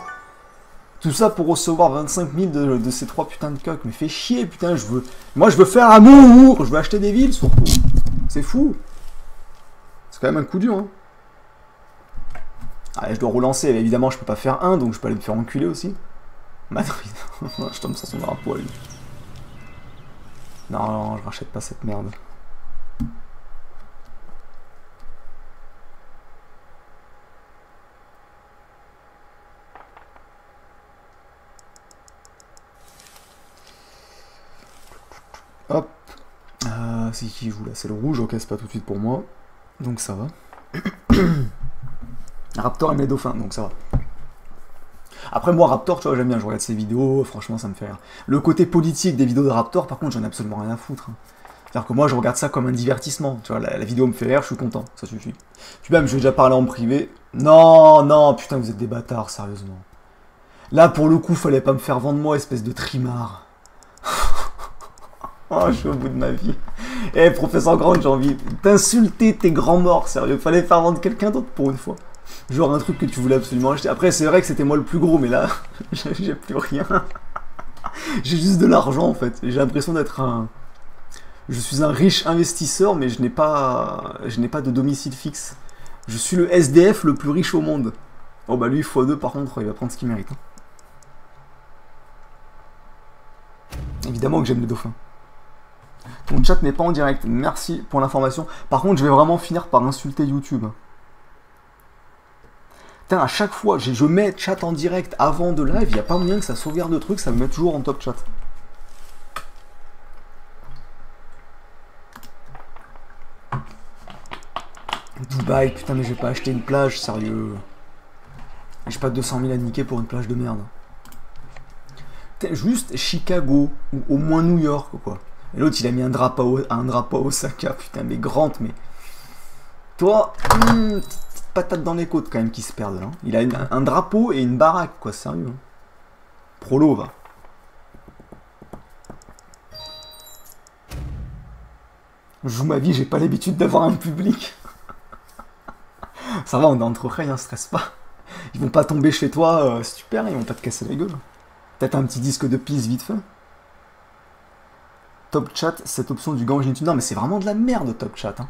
Tout ça pour recevoir 25 000 de ces 3 putains de coques. Mais fais chier, putain, moi, je veux faire amour. Je veux acheter des villes, surtout. C'est fou. C'est quand même un coup dur, hein. Allez, je dois relancer. Évidemment, je peux pas faire un, donc je peux aller me faire enculer aussi. Madrid. Je tombe sur son drapeau à lui. Non, je rachète pas cette merde. Hop. C'est qui joue là? C'est le rouge, ok, c'est pas tout de suite pour moi. Donc ça va. Raptor et mes dauphins, donc ça va. Après moi, Raptor, tu vois, j'aime bien, je regarde ses vidéos, franchement ça me fait rire. Le côté politique des vidéos de Raptor, par contre, j'en ai absolument rien à foutre. Hein. C'est-à-dire que moi, je regarde ça comme un divertissement. Tu vois, la vidéo me fait rire, je suis content, ça suffit. Puis même, je vais déjà parler en privé. Non, non, putain, vous êtes des bâtards, sérieusement. Là, pour le coup, fallait pas me faire vendre moi, espèce de trimard. Oh, je suis au bout de ma vie. Eh, professeur Grant, j'ai envie d'insulter tes grands morts, sérieux. Fallait faire vendre quelqu'un d'autre pour une fois. Genre un truc que tu voulais absolument acheter. Après, c'est vrai que c'était moi le plus gros, mais là, j'ai plus rien. J'ai juste de l'argent, en fait. J'ai l'impression d'être un... Je suis un riche investisseur, mais je n'ai pas de domicile fixe. Je suis le SDF le plus riche au monde. Oh bah lui, x2, par contre, il va prendre ce qu'il mérite. Hein. Évidemment que j'aime les dauphins. Ton chat n'est pas en direct. Merci pour l'information. Par contre, je vais vraiment finir par insulter YouTube. Putain, à chaque fois, je mets chat en direct avant de live, il n'y a pas moyen que ça sauvegarde de trucs, ça me met toujours en top chat. Dubaï, putain, mais j'ai pas acheté une plage, sérieux. J'ai pas 200 000 à niquer pour une plage de merde. Putain, juste Chicago, ou au moins New York, quoi. Et l'autre, il a mis un drapeau à Osaka, putain, mais grande, mais... Toi, petite patate dans les côtes, quand même, qui se perdent, là. Il a un drapeau et une baraque, quoi, sérieux. Hein. Prolo, va. Je joue ma vie, j'ai pas l'habitude d'avoir un public. Ça va, on est entre oreilles, hein, stresse pas. Ils vont pas tomber chez toi, super, ils vont pas te casser la gueule. Peut-être un petit disque de pisse vite fait. Top chat, cette option du gange YouTube. Non, mais c'est vraiment de la merde, top chat. Hein.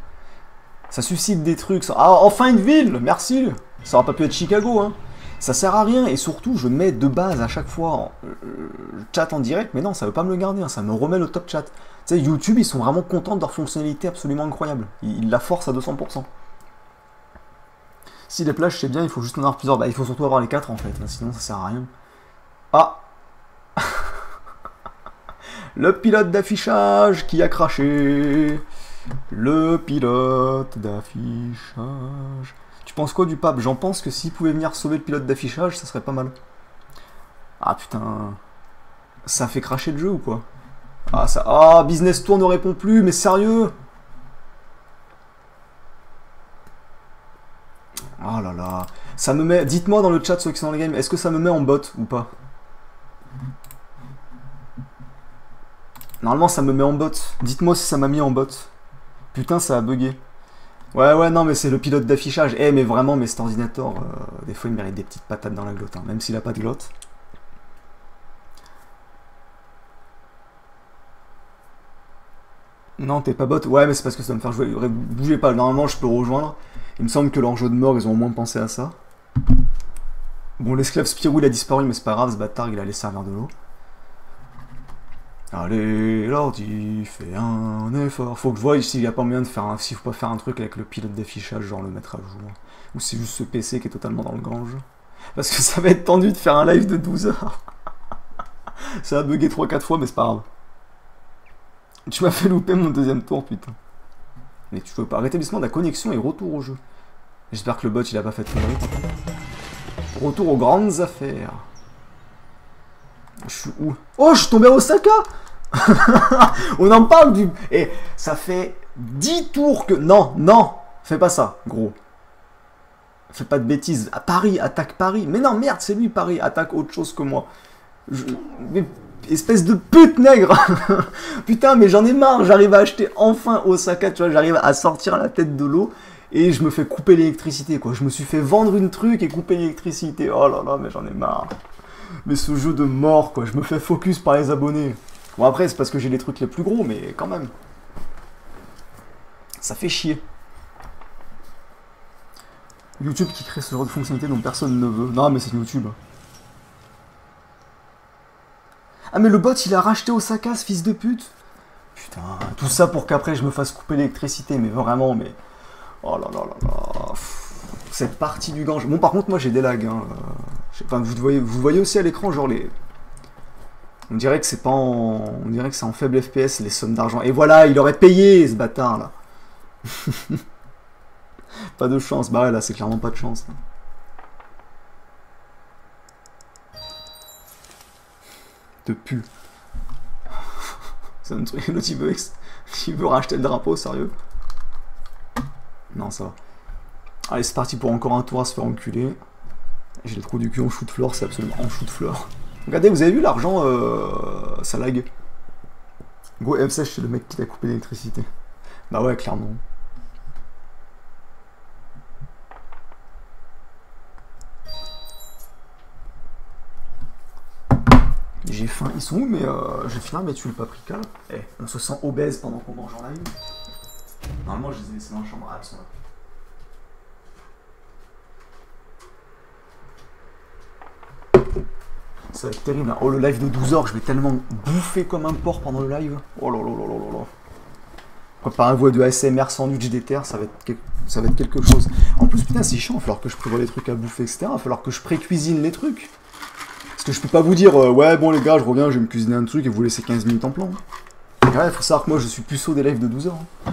Ça suscite des trucs. Ça... Ah, enfin une ville, merci. Ça aurait pas pu être Chicago. Hein. Ça sert à rien. Et surtout, je mets de base à chaque fois chat en direct. Mais non, ça veut pas me le garder. Hein. Ça me remet le top chat. Tu sais, YouTube, ils sont vraiment contents de leur fonctionnalité absolument incroyable. Ils la forcent à 200%. Si les plages c'est bien, il faut juste en avoir plusieurs. Bah, il faut surtout avoir les 4 en fait, sinon ça sert à rien. Ah le pilote d'affichage qui a craché. Le pilote d'affichage. Tu penses quoi du pape? J'en pense que s'il pouvait venir sauver le pilote d'affichage, ça serait pas mal. Ah putain. Ça fait cracher le jeu ou quoi? Ah ça. Ah, Business Tour ne répond plus, mais sérieux? Oh là là, ça me met... Dites-moi dans le chat ceux qui sont dans le game, est-ce que ça me met en bot ou pas? Normalement ça me met en bot. Dites-moi si ça m'a mis en bot. Putain, ça a bugué. Ouais, non, mais c'est le pilote d'affichage. Eh, mais vraiment, mais cet ordinateur, des fois, il mérite des petites patates dans la glotte, hein, même s'il a pas de glotte. Non, t'es pas bot. Ouais, mais c'est parce que ça va me faire jouer. Bougez pas, normalement, je peux rejoindre. Il me semble que leur jeu de mort, ils ont au moins pensé à ça. Bon, l'esclave Spirou, il a disparu, mais c'est pas grave, ce bâtard, il allait servir de l'eau. Allez, l'ordi, fais un effort. Faut que je voie s'il n'y a pas moyen de faire un... S'il faut pas faire un truc avec le pilote d'affichage, genre le mettre à jour. Ou c'est juste ce PC qui est totalement dans le gange. Parce que ça va être tendu de faire un live de 12 heures. Ça a bugué 3-4 fois, mais c'est pas grave. Tu m'as fait louper mon deuxième tour, putain. Mais tu veux pas. Rétablissement de la connexion et retour au jeu. J'espère que le bot il a pas fait de conneries. Retour aux grandes affaires. Je suis où? Oh, je suis tombé à Osaka. On en parle du... Et ça fait 10 tours que... Non, fais pas ça, gros. Fais pas de bêtises. À Paris, attaque Paris. Mais non, merde, c'est lui, Paris. Attaque autre chose que moi. Mais... Espèce de pute nègre. Putain, mais j'en ai marre. J'arrive à acheter enfin Osaka, tu vois. J'arrive à sortir la tête de l'eau. Et je me fais couper l'électricité, quoi. Je me suis fait vendre une truc et couper l'électricité. Oh là là, mais j'en ai marre. Mais ce jeu de mort, quoi. Je me fais focus par les abonnés. Bon, après, c'est parce que j'ai les trucs les plus gros, mais quand même. Ça fait chier. YouTube qui crée ce genre de fonctionnalité dont personne ne veut. Non, mais c'est YouTube. Ah, mais le bot, il a racheté Osaka, ce fils de pute. Putain, tout ça pour qu'après je me fasse couper l'électricité, mais vraiment, mais... Oh là là là là. Cette partie du Gange. Bon, par contre, moi, j'ai des lags. Hein. Enfin, vous voyez aussi à l'écran, genre les... On dirait que c'est pas en... On dirait que c'est en faible FPS, les sommes d'argent. Et voilà, il aurait payé, ce bâtard, là. Pas de chance. Bah ouais, là, c'est clairement pas de chance. Là. Te pue. C'est un truc, l'autre il veut racheter le drapeau, sérieux. Non, ça va. Allez, c'est parti pour encore un tour à se faire enculer. J'ai le trou du cul en shoot floor, c'est absolument en shoot floor. Regardez, vous avez vu l'argent, ça lag. Go M16, c'est le mec qui t'a coupé l'électricité. Bah ouais, clairement. J'ai faim. Ils sont où mais je vais finir mais tu le paprika là. Eh, on se sent obèse pendant qu'on mange en live. Normalement, je les ai laissés dans la chambre. Ah, ils sont là. Ça va être terrible. Hein. Oh, le live de 12 heures, je vais tellement bouffer comme un porc pendant le live. Oh là là là là là là. Préparer un voix de ASMR sandwich d'éther, ça va être quelque chose. En plus, putain, c'est chiant, il va falloir que je prévoie les trucs à bouffer, etc. Il va falloir que je pré-cuisine les trucs. Parce que je peux pas vous dire, ouais, bon les gars, je reviens, je vais me cuisiner un truc et vous laisser 15 minutes en plan. Ouais, faut savoir que moi, je suis puceau des lives de 12 heures. Hein.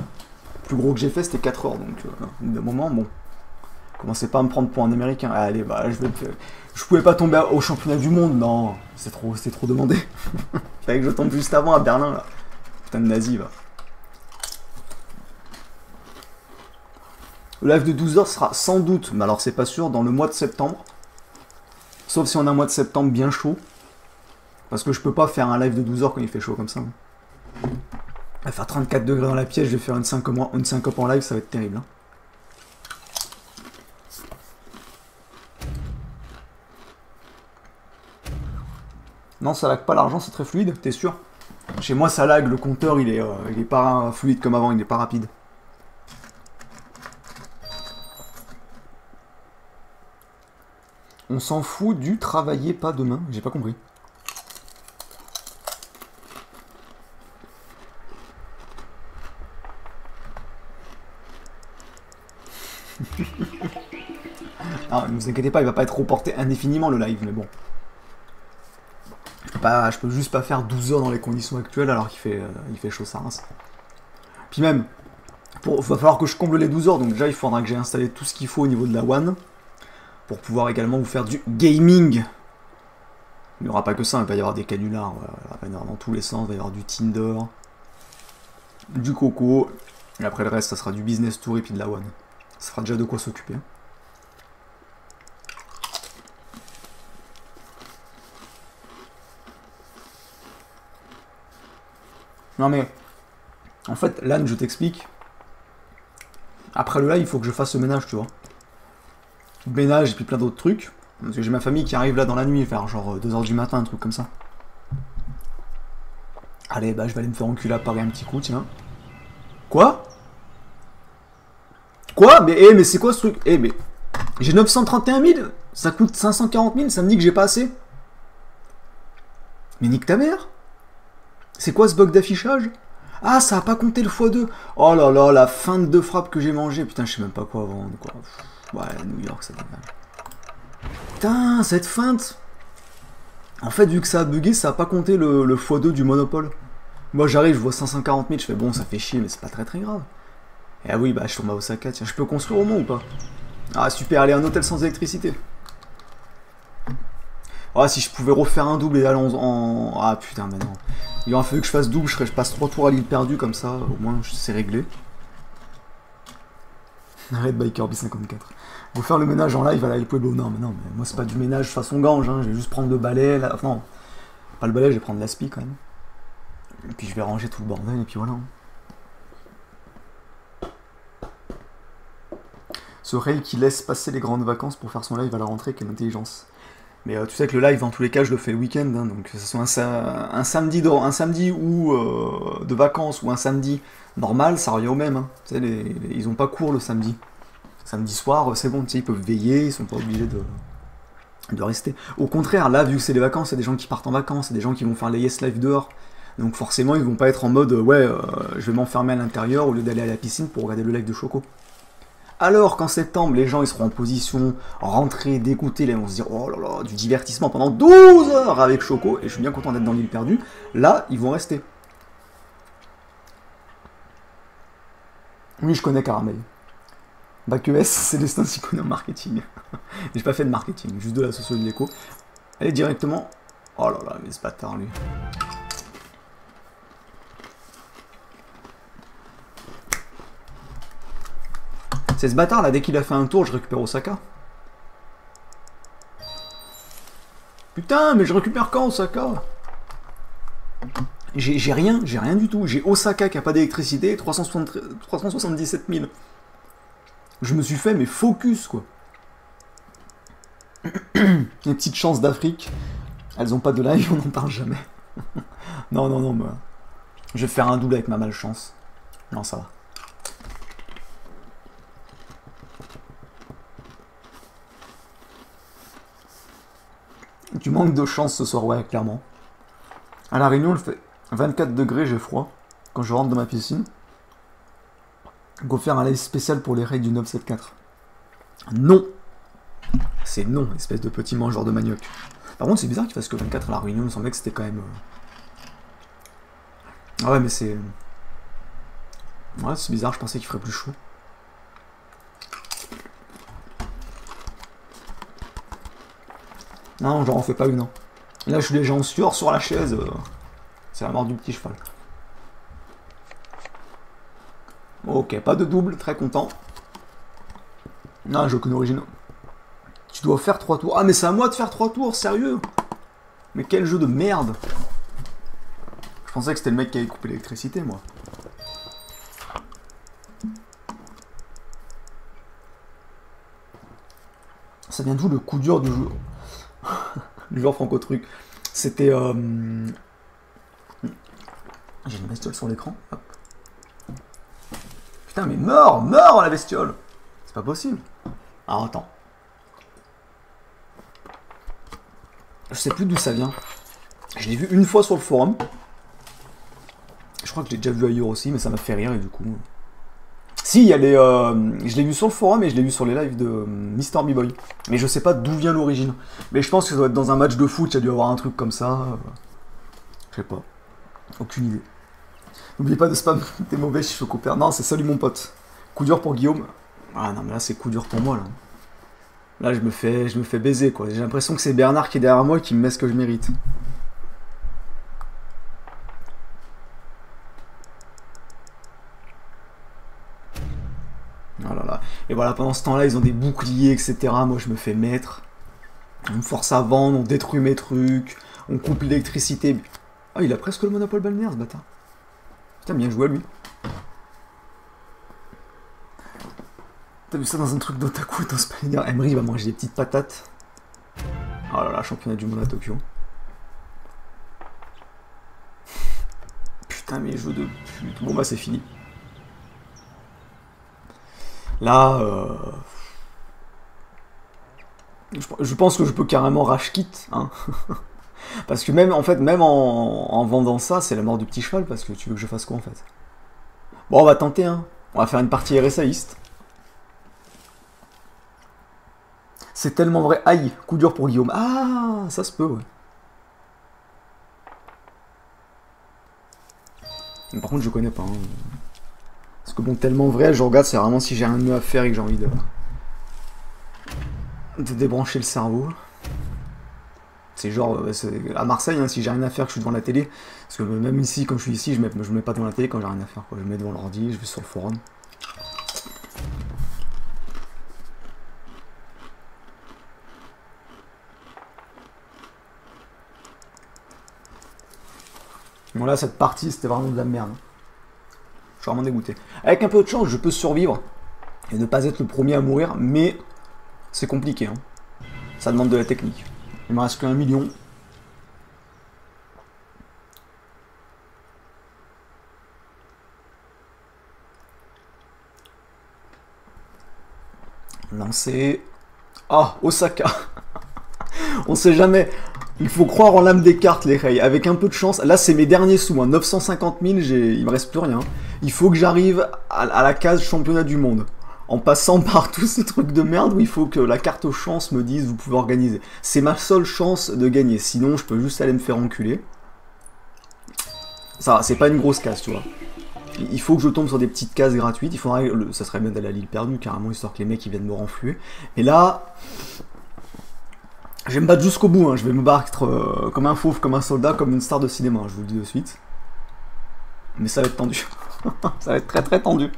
Le plus gros que j'ai fait, c'était 4 heures, donc d'un moment, bon. Commencez pas à me prendre pour un américain. Allez, bah, je pouvais pas tomber au championnat du monde, non, c'était trop demandé. Fallait que je tombe juste avant à Berlin, là. Putain de nazi, va. Le live de 12 heures sera sans doute, mais alors c'est pas sûr, dans le mois de septembre. Sauf si on a un mois de septembre bien chaud. Parce que je peux pas faire un live de 12 heures quand il fait chaud comme ça. Il va faire 34 degrés dans la pièce, je vais faire une syncope en live, ça va être terrible. Hein. Non, ça lag pas l'argent, c'est très fluide, t'es sûr? Chez moi ça lag, le compteur il est pas fluide comme avant, il n'est pas rapide. On s'en fout du travailler pas demain, j'ai pas compris. Ah, ne vous inquiétez pas, il va pas être reporté indéfiniment le live, mais bon. Je peux juste pas faire 12 heures dans les conditions actuelles alors qu'il fait chaud sa race. Puis même, va falloir que je comble les 12 heures, donc déjà il faudra que j'ai installé tout ce qu'il faut au niveau de la One pour pouvoir également vous faire du gaming. Il n'y aura pas que ça, il va y avoir des canulars, il va y avoir dans tous les sens, il va y avoir du Tinder, du Coco, et après le reste ça sera du business tour et puis de la One. Ça fera déjà de quoi s'occuper. Non mais, en fait, Lan, je t'explique. Après le live, il faut que je fasse le ménage, tu vois. Le ménage et puis plein d'autres trucs. Parce que j'ai ma famille qui arrive là dans la nuit, vers genre 2h du matin, un truc comme ça. Allez, bah je vais aller me faire enculer à Paris un petit coup, tiens. Quoi? Quoi? Mais c'est quoi ce truc? Mais j'ai 931 000? Ça coûte 540 000? Ça me dit que j'ai pas assez? Mais nique ta mère! C'est quoi ce bug d'affichage? Ah, ça a pas compté le x2. Oh là là, la feinte de frappe que j'ai mangée. Putain, je sais même pas quoi vendre, quoi. Ouais, New York, ça dégage. Putain, cette feinte. En fait, vu que ça a bugué, ça a pas compté le x2 du monopole. Moi, j'arrive, je vois 540 000, je fais bon, ça fait chier, mais c'est pas très grave. Et ah oui, bah, je tombe à Osaka, tiens, je peux construire au moins ou pas? Ah, super, allez, un hôtel sans électricité. Ah, si je pouvais refaire un double et aller en... Ah, putain, mais non. Il aurait fallu que je fasse double, je passe 3 tours à l'île perdue, comme ça, au moins, c'est réglé. Arrête, Biker B54. Faut faire le ménage en live à la Pueblo. Non, mais moi, c'est pas du ménage façon gange, hein. Je vais juste prendre le balai, là... Non, pas le balai, je vais prendre l'aspi, quand même. Et puis, je vais ranger tout le bordel, et puis voilà. Ce Rail qui laisse passer les grandes vacances pour faire son live à la rentrée, quelle intelligence. Mais tu sais que le live, dans tous les cas, je le fais le week-end, hein, donc que ce soit un samedi ou de vacances ou un samedi normal, ça revient au même. Hein. Tu sais, ils ont pas cours le samedi. Samedi soir, c'est bon, tu sais, ils peuvent veiller, ils sont pas obligés de rester. Au contraire, là, vu que c'est les vacances, c'est des gens qui partent en vacances, c'est des gens qui vont faire les Yes Live dehors. Donc forcément, ils vont pas être en mode, je vais m'enfermer à l'intérieur au lieu d'aller à la piscine pour regarder le live de Choco. Alors qu'en septembre, les gens ils seront en position rentrés, d'écouter, ils vont se dire oh là là, du divertissement pendant 12 heures avec Choco, et je suis bien content d'être dans l'île perdue, là, ils vont rester. Oui, je connais Caramel. Bac ES, c'est Célestin s'y connaît en marketing. J'ai pas fait de marketing, juste de la socio de l'écho. Allez, directement. Oh là là, mais ce bâtard, lui. C'est ce bâtard là, dès qu'il a fait un tour, je récupère Osaka. Putain, mais je récupère quand Osaka? J'ai rien du tout. J'ai Osaka qui a pas d'électricité, 377 000. Je me suis fait mes focus quoi. Les petites chances d'Afrique, elles ont pas de live, on n'en parle jamais. Non, moi. Je vais faire un double avec ma malchance. Non, ça va. Du manque de chance ce soir, ouais, clairement. À La Réunion, il fait 24 degrés, j'ai froid. Quand je rentre dans ma piscine. Go faire un live spécial pour les raids du 974. Non. C'est non, espèce de petit mangeur de manioc. Par contre, c'est bizarre qu'il fasse que 24 à La Réunion. Il me semblait que c'était quand même... Ah ouais, mais c'est... Ouais, c'est bizarre, je pensais qu'il ferait plus chaud. Non, j'en refais pas une, non. Là, je suis déjà en sueur sur la chaise. C'est la mort du petit cheval. Ok, pas de double, très content. Non, j'ai aucune origine. Tu dois faire 3 tours. Ah, mais c'est à moi de faire 3 tours, sérieux? Mais quel jeu de merde! Je pensais que c'était le mec qui avait coupé l'électricité, moi. Ça vient d'où le coup dur du jour? Du genre franco-truc. C'était... J'ai une bestiole sur l'écran. Putain, mais meurs la bestiole! C'est pas possible. Alors, attends. Je sais plus d'où ça vient. Je l'ai vu une fois sur le forum. Je crois que je l'ai déjà vu ailleurs aussi, mais ça m'a fait rire et du coup... Si, il y a les... je l'ai vu sur le forum et je l'ai vu sur les lives de Mister B-Boy. Mais je sais pas d'où vient l'origine. Mais je pense que ça doit être dans un match de foot, il y a dû avoir un truc comme ça. Je sais pas. Aucune idée. N'oubliez pas de spam, t'es mauvais, je suis coupé. Non, c'est salut mon pote. Coup dur pour Guillaume. Ah non, mais là c'est coup dur pour moi là. Là je me fais baiser quoi. J'ai l'impression que c'est Bernard qui est derrière moi et qui me met ce que je mérite. Oh là là. Et voilà, pendant ce temps-là, ils ont des boucliers, etc. Moi je me fais mettre. On me force à vendre, on détruit mes trucs, on coupe l'électricité. Ah, il a presque le monopole balnéaire ce bâtard. Putain, bien joué à lui. T'as vu ça dans un truc d'otaku et dans Spaliner? Emery il va manger des petites patates. Oh là là, championnat du monde à Tokyo. Putain, mais jeu de pute. Bon bah c'est fini. Là, je pense que je peux carrément rage quit, hein. Parce que même en vendant ça, c'est la mort du petit cheval, parce que tu veux que je fasse quoi en fait? Bon, on va tenter, hein. On va faire une partie RSAiste. C'est tellement vrai. Aïe, coup dur pour Guillaume. Ah, ça se peut, ouais. Mais par contre, je connais pas. Hein. Parce que bon, tellement vrai, je regarde, c'est vraiment si j'ai rien de mieux à faire et que j'ai envie de débrancher le cerveau. C'est genre, à Marseille, hein, si j'ai rien à faire, que je suis devant la télé. Parce que même ici, quand je suis ici, je me mets pas devant la télé quand j'ai rien à faire. Quoi. Je me mets devant l'ordi, je vais sur le forum. Bon là, cette partie, c'était vraiment de la merde. Je suis vraiment dégoûté. Avec un peu de chance, je peux survivre et ne pas être le premier à mourir, mais c'est compliqué. Hein. Ça demande de la technique. Il me reste qu'un million. Lancer. Ah, Osaka. On sait jamais. Il faut croire en l'âme des cartes, les rails. Avec un peu de chance. Là, c'est mes derniers sous. Hein. 950 000, il me reste plus rien. Il faut que j'arrive à la case championnat du monde. En passant par tous ces trucs de merde où il faut que la carte chance me dise vous pouvez organiser. C'est ma seule chance de gagner. Sinon, je peux juste aller me faire enculer. Ça, c'est pas une grosse case, tu vois. Il faut que je tombe sur des petites cases gratuites. Il faudrait, ça serait bien d'aller à l'île perdue, carrément, histoire que les mecs ils viennent me renfluer. Et là, je vais me battre jusqu'au bout. Hein. Je vais me battre comme un fauve, comme un soldat, comme une star de cinéma. Je vous le dis de suite. Mais ça va être tendu. Ça va être très très tendu.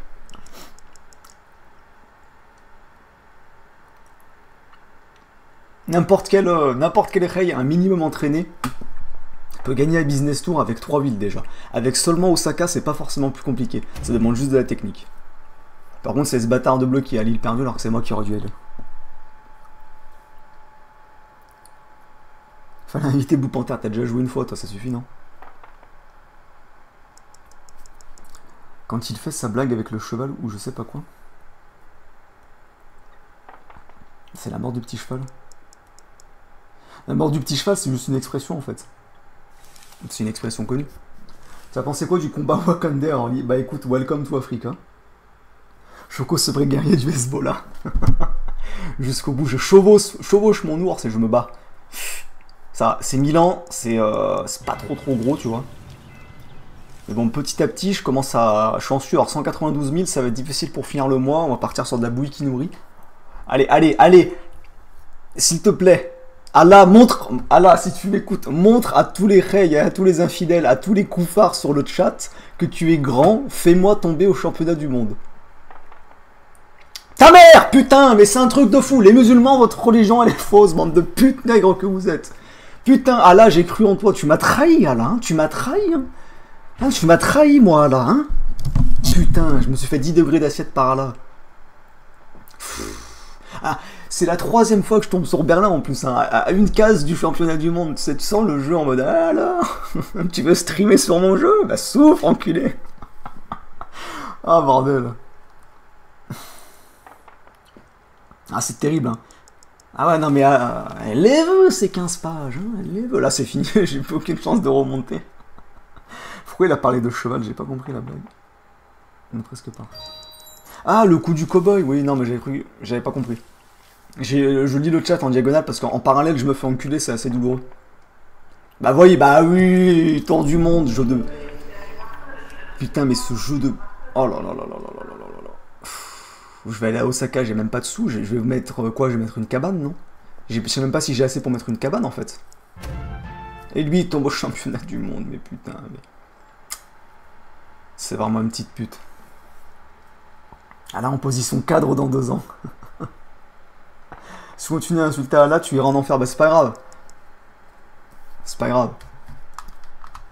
N'importe quel rail un minimum entraîné peut gagner à Business Tour avec 3 villes déjà. Avec seulement Osaka, c'est pas forcément plus compliqué. Ça demande juste de la technique. Par contre, c'est ce bâtard de bleu qui est à l'île perdue alors que c'est moi qui aurais dû aller. Fallait inviter Boupantère, t'as déjà joué une fois, toi, ça suffit, non? Quand il fait sa blague avec le cheval ou je sais pas quoi. C'est la mort du petit cheval. La mort du petit cheval, c'est juste une expression en fait. C'est une expression connue. Tu as pensé quoi du combat Wakandais? Alors, bah écoute, welcome to Africa. Choco, ce vrai guerrier du Hezbollah. Jusqu'au bout, je chevauche mon ours et je me bats. Ça, c'est 1000 ans, c'est pas trop gros, tu vois. Mais bon, petit à petit, je commence à... Je suis en sueur, alors 192 000, ça va être difficile pour finir le mois. On va partir sur de la bouillie qui nourrit. Allez. S'il te plaît. Allah, si tu m'écoutes, montre à tous les reys, à tous les infidèles, à tous les koufars sur le chat que tu es grand. Fais-moi tomber au championnat du monde. Ta mère, putain, mais c'est un truc de fou. Les musulmans, votre religion, elle est fausse, bande de putes nègres que vous êtes. Putain, Allah, j'ai cru en toi. Tu m'as trahi, Allah, hein. Tu m'as trahi, hein. Hein, tu m'as trahi, moi, Allah, hein. Putain, je me suis fait 10 degrés d'assiette par Allah. Ah, c'est la 3e fois que je tombe sur Berlin en plus, hein, à une case du championnat du monde. Tu sens le jeu en mode ah là, tu veux streamer sur mon jeu? Bah souffre, enculé. Ah bordel. Ah c'est terrible. Hein. Ah ouais non mais lève ces 15 pages. Hein, lève. Là c'est fini, j'ai plus aucune chance de remonter. Pourquoi il a parlé de cheval? J'ai pas compris la blague. Non, presque pas. Ah le coup du cow-boy, oui non mais j'avais pas compris. Je lis le chat en diagonale parce qu'en parallèle je me fais enculer, c'est assez douloureux. Bah voyez, bah oui, tour du monde, jeu de... Putain mais ce jeu de... Oh là là là là là là là là là. Je vais aller à Osaka, j'ai même pas de sous, je vais mettre quoi? Je vais mettre une cabane, non? Je sais même pas si j'ai assez pour mettre une cabane en fait. Et lui il tombe au championnat du monde, mais putain... Mais... C'est vraiment une petite pute. Ah là en position cadre dans 2 ans. Si tu continues à insulter Allah, tu iras en enfer. Bah c'est pas grave. C'est pas grave.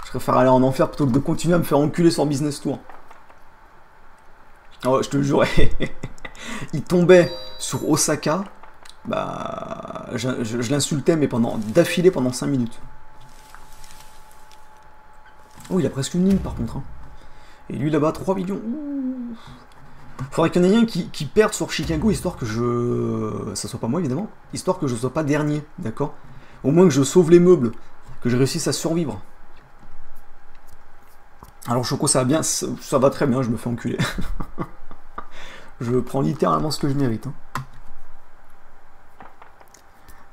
Je préfère aller en enfer plutôt que de continuer à me faire enculer sur Business Tour. Oh, je te jure, il tombait sur Osaka. Bah, je l'insultais, mais d'affilée pendant 5 minutes. Oh, il a presque une ligne par contre. Hein. Et lui là-bas, 3 millions. Ouh. Faudrait qu'il y en ait un qui perde sur Chicago, histoire que ça soit pas moi évidemment, histoire que je sois pas dernier, d'accord? Au moins que je sauve les meubles, que je réussisse à survivre. Alors Choco, ça va bien, ça va très bien, je me fais enculer. Je prends littéralement ce que je mérite. Hein.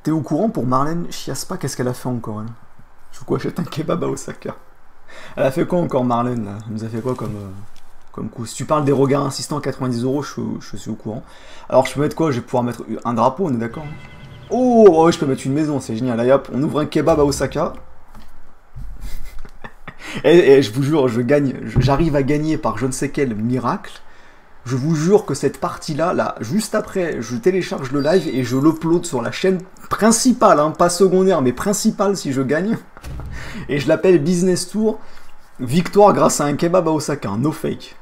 T'es au courant pour Marlène Schiappa, qu'est-ce qu'elle a fait encore elle? Choco achète un kebab à Osaka. Elle a fait quoi encore Marlène là? Elle nous a fait quoi comme coup? Si tu parles des regards insistants à 90 €, je suis au courant. Alors je peux mettre quoi? Je vais pouvoir mettre un drapeau, on est d'accord? Oh, ouais, je peux mettre une maison, c'est génial. Allez hop, on ouvre un kebab à Osaka. et je vous jure, j'arrive à gagner par je ne sais quel miracle. Je vous jure que cette partie-là, là, juste après, je télécharge le live et je l'upload sur la chaîne principale, hein, pas secondaire, mais principale si je gagne. Et je l'appelle Business Tour. Victoire grâce à un kebab à Osaka, no fake.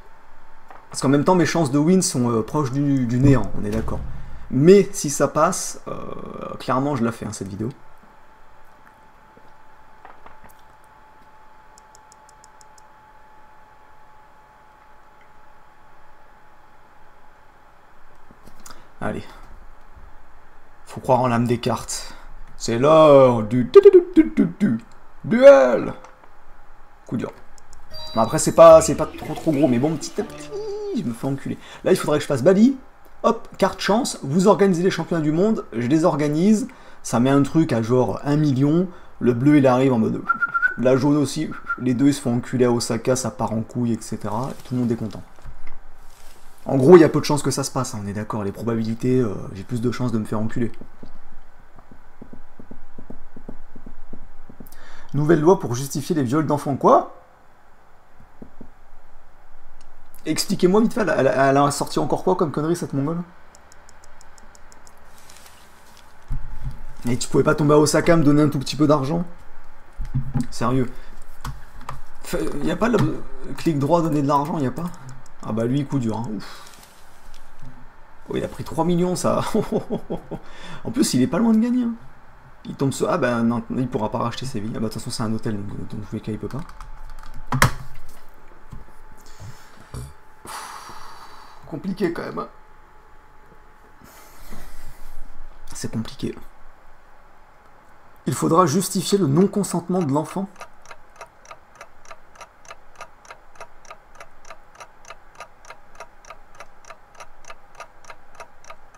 Parce qu'en même temps, mes chances de win sont proches du néant, on est d'accord. Mais si ça passe, clairement, je la fais, hein, cette vidéo. Allez. Faut croire en l'âme des cartes. C'est l'heure du duel. Coup dur. Bon, après, c'est pas trop gros, mais bon, petit à petit, je me fais enculer. Là, il faudrait que je fasse Bali. Hop, carte chance. Vous organisez les championnats du monde. Je les organise. Ça met un truc à genre 1 million. Le bleu, il arrive en mode... La jaune aussi. Les deux, ils se font enculer à Osaka. Ça part en couille, etc. Et tout le monde est content. En gros, il y a peu de chances que ça se passe. Hein, on est d'accord. Les probabilités, j'ai plus de chances de me faire enculer. Nouvelle loi pour justifier les viols d'enfants. Quoi? Expliquez-moi vite fait, elle a sorti encore quoi comme connerie cette mongole? Et tu pouvais pas tomber à Osaka me donner un tout petit peu d'argent? Sérieux? Y a pas le clic droit donner de l'argent, y a pas? Ah bah lui coup dur, hein. Ouf. Oh, il a pris 3 millions ça. En plus il est pas loin de gagner. Hein. Il tombe sur... Ah bah non, il pourra pas racheter ses vies. Ah bah de toute façon c'est un hôtel donc dans tous les cas il peut pas. Compliqué quand même. C'est compliqué. Il faudra justifier le non-consentement de l'enfant.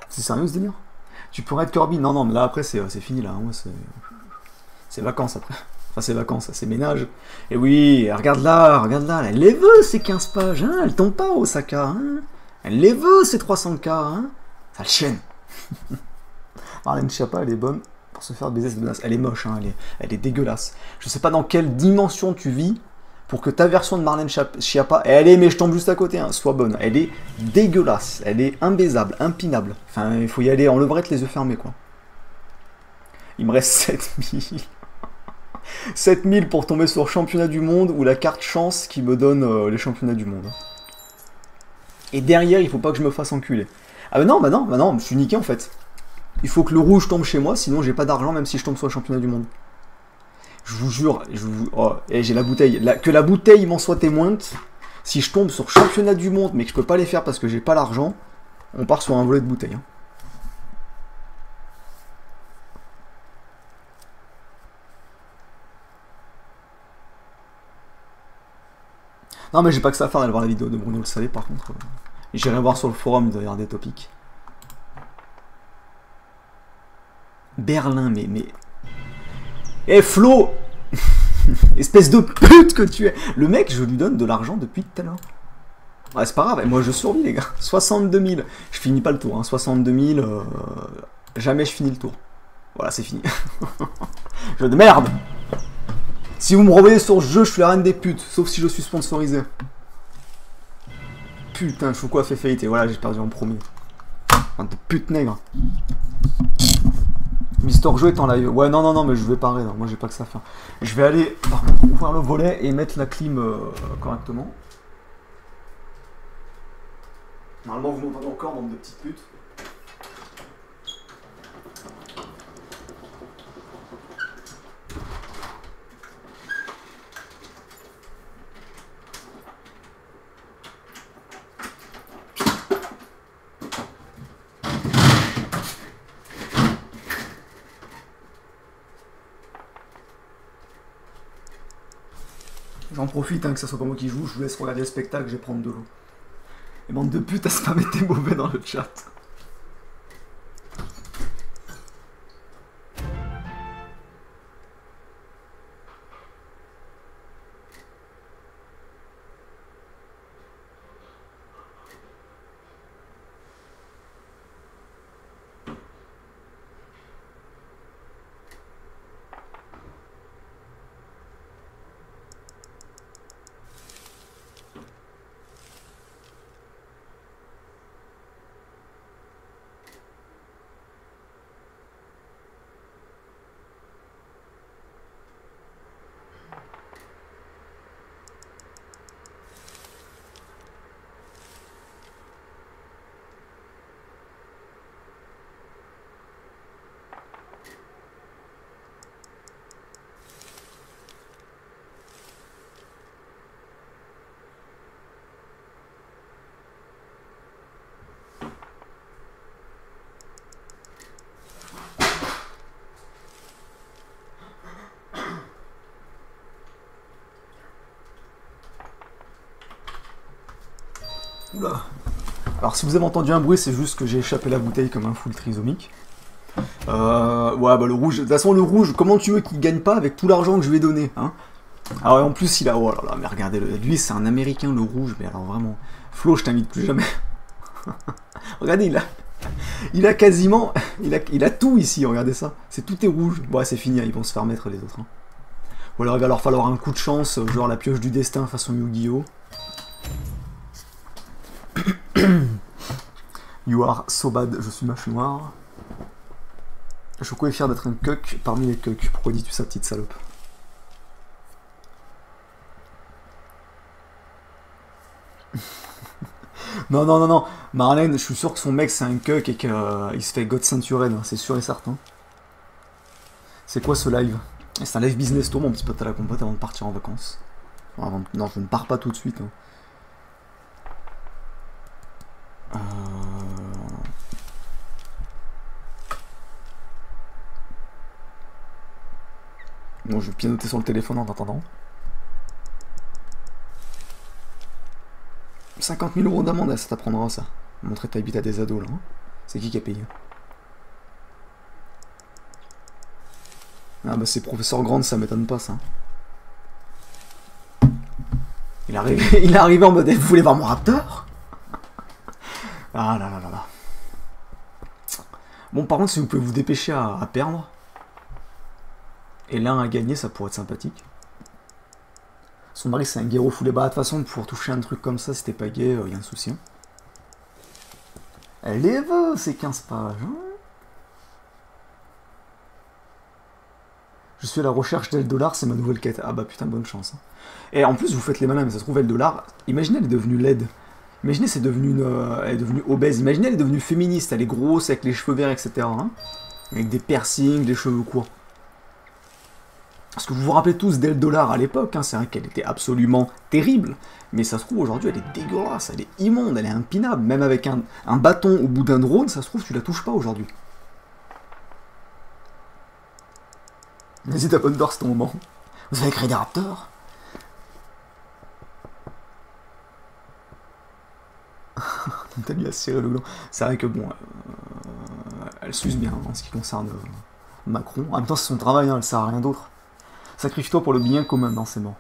C'est sérieux ce délire? Tu pourrais être Kirby? Non, non, mais là après c'est fini là. Moi, c'est vacances après. Enfin, c'est vacances, c'est ménage. Et oui, regarde là, elle les veut ces 15 pages, hein, elle tombe pas, Osaka, hein. Elle les veut ces 300K, hein. Ça le chaîne. Marlène Schiappa, elle est bonne pour se faire baiser cette menace. Elle est moche, hein, elle est dégueulasse. Je sais pas dans quelle dimension tu vis pour que ta version de Marlène Schiappa, elle est, mais je tombe juste à côté, hein, soit bonne. Elle est dégueulasse, elle est imbaisable, impinable. Enfin, il faut y aller en levrette, les yeux fermés, quoi. Il me reste 7000. 7000 pour tomber sur championnat du monde ou la carte chance qui me donne les championnats du monde. Et derrière, il faut pas que je me fasse enculer. Ah bah non, je suis niqué en fait. Il faut que le rouge tombe chez moi, sinon j'ai pas d'argent même si je tombe sur le championnat du monde. Je vous jure, oh, j'ai la bouteille. Que la bouteille m'en soit témointe, si je tombe sur championnat du monde mais que je peux pas les faire parce que j'ai pas l'argent, on part sur un volet de bouteille. Hein. Non mais j'ai pas que ça à faire d'aller voir la vidéo de Bruno Le Salé par contre. J'irai voir sur le forum d'ailleurs des topics. Berlin, mais... Eh Flo. Espèce de pute que tu es. Le mec, je lui donne de l'argent depuis tout à l'heure. Ouais, c'est pas grave, moi je survis les gars. 62 000. Je finis pas le tour, hein. 62 000, jamais je finis le tour. Voilà, c'est fini. Jeu de merde. Si vous me revoyez sur ce jeu, je suis la reine des putes, sauf si je suis sponsorisé. Putain, je fous quoi, fait faillite, et voilà, j'ai perdu en premier. De pute nègre. Mister Jeu est en live. Ouais, non, mais je vais parer, non. Moi j'ai pas que ça à faire. Je vais aller, par contre, ouvrir le volet et mettre la clim correctement. Normalement, vous m'entendez encore, bande de petites putes. J'en profite hein, que ça soit pas moi qui joue, je vous laisse regarder le spectacle, je vais prendre de l'eau. Et bande de putes à spammer tes mauvais dans le chat. Oula. Alors si vous avez entendu un bruit, c'est juste que j'ai échappé la bouteille comme un full trisomique. Ouais, bah le rouge, de toute façon le rouge, comment tu veux qu'il gagne pas avec tout l'argent que je lui ai donné, hein? Ah ouais, en plus il a, oh là là, mais regardez, lui c'est un américain le rouge, mais alors vraiment, Flo je t'invite plus jamais. Regardez, il a quasiment, il a tout ici, regardez ça, tout est rouge. Bon c'est fini, ils vont se faire mettre les autres. Hein. Ou alors il va leur falloir un coup de chance, genre la pioche du destin façon Yu-Gi-Oh! You are so bad, je suis mâche noire. Choco est fier d'être un cuck parmi les cucks. Pourquoi dis-tu ça, petite salope? Non. Marlène, je suis sûr que son mec c'est un cuck et qu'il se fait God ceinturé, c'est sûr et certain. C'est quoi ce live? C'est un live business tour, mon petit pote à la compote avant de partir en vacances. Non, je ne pars pas tout de suite. Hein. Bon, je vais pianoter sur le téléphone en attendant. 50 000 € d'amende, ça t'apprendra ça. Montrer ta bite à des ados là. Hein. C'est qui a payé? Ah bah c'est professeur Grant, ça m'étonne pas ça. Il est arrivé en mode, vous voulez voir mon raptor? Ah là là là là. Bon, par contre, si vous pouvez vous dépêcher à perdre, et l'un à gagner, ça pourrait être sympathique. Son mari, c'est un guerreau foulé. Bah, de toute façon, pour toucher un truc comme ça, si t'es pas gay, y a un souci. Hein. Elle les veut, ces 15 pages. Hein. Je suis à la recherche d'Eldollar, c'est ma nouvelle quête. Ah bah putain, bonne chance. Hein. Et en plus, vous faites les malins, mais ça se trouve, Eldollar, imaginez, elle est devenue laide. Imaginez, c'est devenu elle est devenue obèse. Imaginez, elle est devenue féministe. Elle est grosse, avec les cheveux verts, etc. Hein. Avec des piercings, des cheveux courts. Parce que vous vous rappelez tous d'Eldollar à l'époque, hein, c'est vrai qu'elle était absolument terrible, mais ça se trouve aujourd'hui elle est dégueulasse, elle est immonde, elle est impinable, même avec un bâton au bout d'un drone, ça se trouve tu la touches pas aujourd'hui. Vas-y Tapondor, c'est ton moment. Vous avez créé des raptors? T'as lui à serrer le gland. C'est vrai que bon, elle s'use bien en ce qui concerne Macron. En même temps c'est son travail, hein, elle sert à rien d'autre. Sacrifie-toi pour le bien commun, non, c'est mort.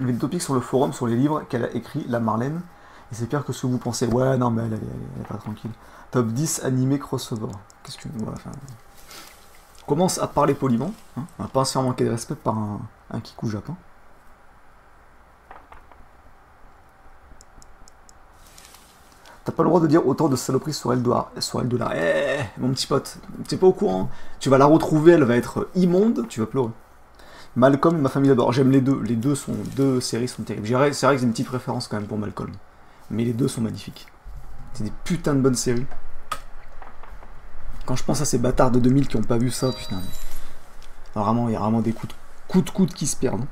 Il y a des topics sur le forum, sur les livres qu'elle a écrit, la Marlène, et c'est pire que ce que vous pensez. Ouais, non, mais elle est pas tranquille. Top 10 animé crossover. Qu'est-ce que... Voilà, enfin... Commence à parler poliment, hein. On va pas se faire manquer de respect par un kikou japon. T'as pas le droit de dire autant de saloperies sur Eldollar. Eh, mon petit pote, t'es pas au courant. Tu vas la retrouver, elle va être immonde, tu vas pleurer. Malcolm, ma famille d'abord. J'aime les deux. Les deux séries sont terribles. C'est vrai que j'ai une petite préférence quand même pour Malcolm. Mais les deux sont magnifiques. C'est des putains de bonnes séries. Quand je pense à ces bâtards de 2000 qui ont pas vu ça, putain. Vraiment, il y a vraiment des coups de coude qui se perdent.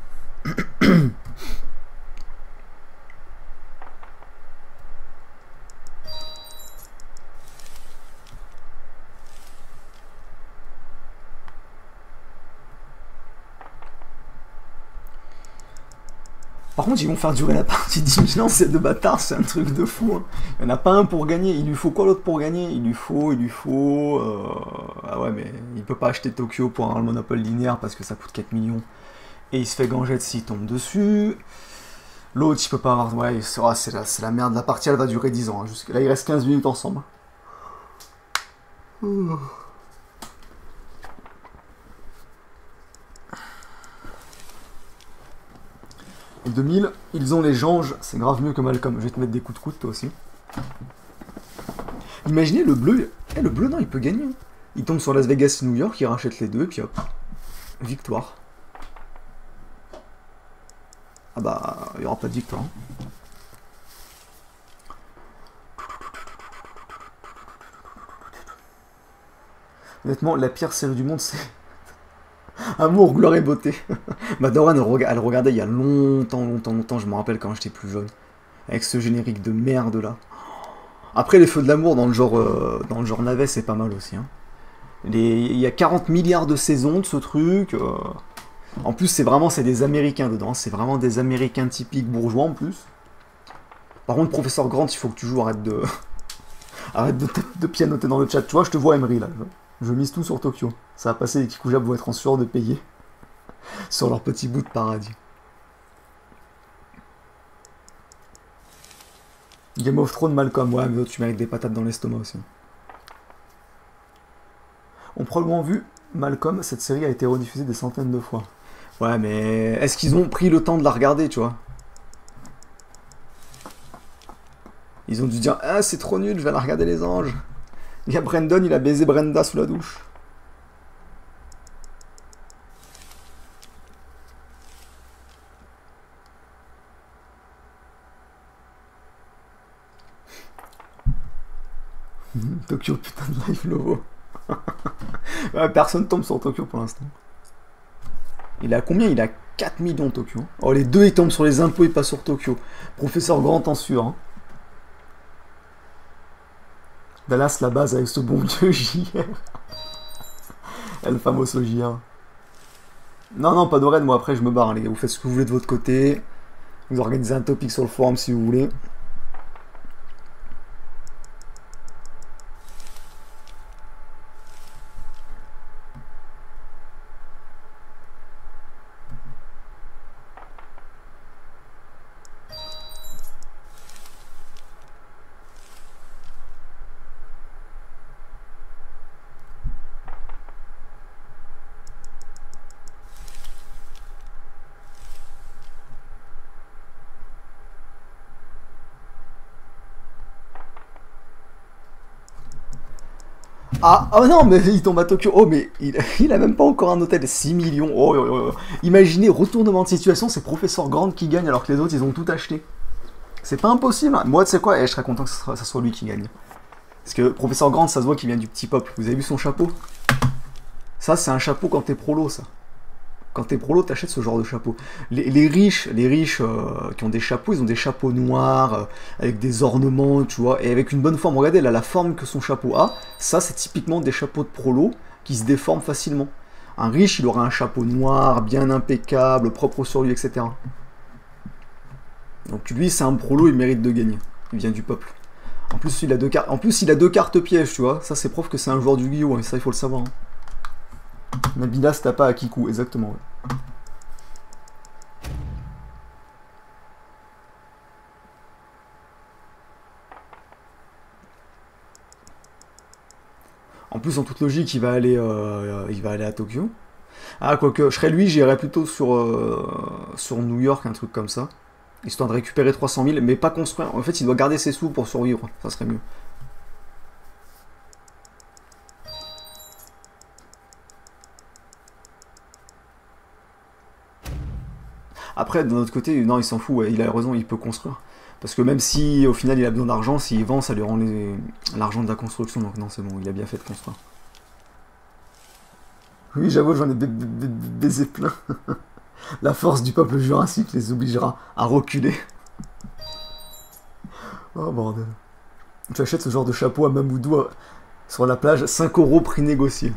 Par contre, ils vont faire durer la partie 10 000 ans, ces deux bâtards, c'est un truc de fou. Hein. Il n'y en a pas un pour gagner. Il lui faut quoi l'autre pour gagner? Il lui faut... Ah ouais, mais il peut pas acheter Tokyo pour avoir le monopole linéaire parce que ça coûte 4 millions. Et il se fait gangette s'il tombe dessus. L'autre, il peut pas avoir... Ouais, c'est la merde. La partie, elle va durer 10 ans. Hein. Là, il reste 15 minutes ensemble. Et 2000, ils ont les Janges, c'est grave mieux que Malcolm. Je vais te mettre des coups de coude toi aussi. Imaginez le bleu. Le bleu, non, il peut gagner. Il tombe sur Las Vegas et New York, il rachète les deux, et puis hop. Victoire. Ah bah, il n'y aura pas de victoire. Honnêtement, la pire série du monde, c'est... Amour, gloire et beauté. Bah Doran, elle regardait il y a longtemps, je me rappelle quand j'étais plus jeune. Avec ce générique de merde là. Après, les feux de l'amour dans le genre navet, c'est pas mal aussi. Hein. Il y a 40 milliards de saisons de ce truc. En plus, c'est des Américains dedans. C'est vraiment des Américains typiques bourgeois en plus. Par contre, professeur Grant, il faut que tu joues, arrête de pianoter dans le chat. Tu vois, je te vois, Emery là. Je mise tout sur Tokyo. Ça va passer, les Kikujab vont être en sueur de payer sur leur petit bout de paradis. Game of Thrones, Malcolm. Ouais, mais tu mérites des patates dans l'estomac aussi. On a probablement vu Malcolm, cette série a été rediffusée des centaines de fois. Ouais, mais est-ce qu'ils ont pris le temps de la regarder, tu vois? Ils ont dû dire, ah, c'est trop nul, je vais la regarder les anges. Il y a Brandon, il a baisé Brenda sous la douche. Tokyo, putain de live Lovo. Ouais, personne tombe sur Tokyo pour l'instant. Il a combien? Il a 4 millions Tokyo. Oh, les deux ils tombent sur les impôts et pas sur Tokyo. Professeur Grant en sûr. Hein. Dallas la base avec ce bon vieux JR. El famoso JR. Non, non, pas de raid, moi après je me barre, hein, les gars. Vous faites ce que vous voulez de votre côté. Vous organisez un topic sur le forum si vous voulez. Ah, oh non, mais il tombe à Tokyo. Oh, mais il a même pas encore un hôtel. 6 millions. Oh, oh, oh, oh. Imaginez, retournement de situation, c'est Professeur Grant qui gagne alors que les autres, ils ont tout acheté. C'est pas impossible. Hein. Moi, tu sais quoi, je serais content que ça soit lui qui gagne. Parce que Professeur Grant, ça se voit qu'il vient du petit peuple. Vous avez vu son chapeau? Ça, c'est un chapeau quand t'es prolo, ça. Quand t'es prolo, t'achètes ce genre de chapeau. Les riches qui ont des chapeaux, ils ont des chapeaux noirs, avec des ornements, tu vois, et avec une bonne forme. Regardez, là, la forme que son chapeau a, ça, c'est typiquement des chapeaux de prolo qui se déforment facilement. Un riche, il aura un chapeau noir, bien impeccable, propre sur lui, etc. Donc lui, c'est un prolo, il mérite de gagner. Il vient du peuple. En plus, il a deux cartes. En plus, il a deux cartes pièges, tu vois. Ça, c'est preuve que c'est un joueur du Yu-Gi-Oh! Hein, ça, il faut le savoir. Hein. Nabila se tape pas à Kiku, exactement. Ouais. En plus, en toute logique, il va aller à Tokyo. Ah, quoique, je serais lui, j'irais plutôt sur New York, un truc comme ça. Histoire de récupérer 300 000, mais pas construire. En fait, il doit garder ses sous pour survivre. Ça serait mieux. Après, d'un autre côté, non, il s'en fout, ouais, il a raison, il peut construire. Parce que même si, au final, il a besoin d'argent, s'il vend, ça lui rend l'argent de la construction. Donc non, c'est bon, il a bien fait de construire. Oui, j'avoue, j'en ai baisé plein. La force du peuple jurassique les obligera à reculer. Oh, bordel. Tu achètes ce genre de chapeau à Mamoudou sur la plage, 5 € prix négocié.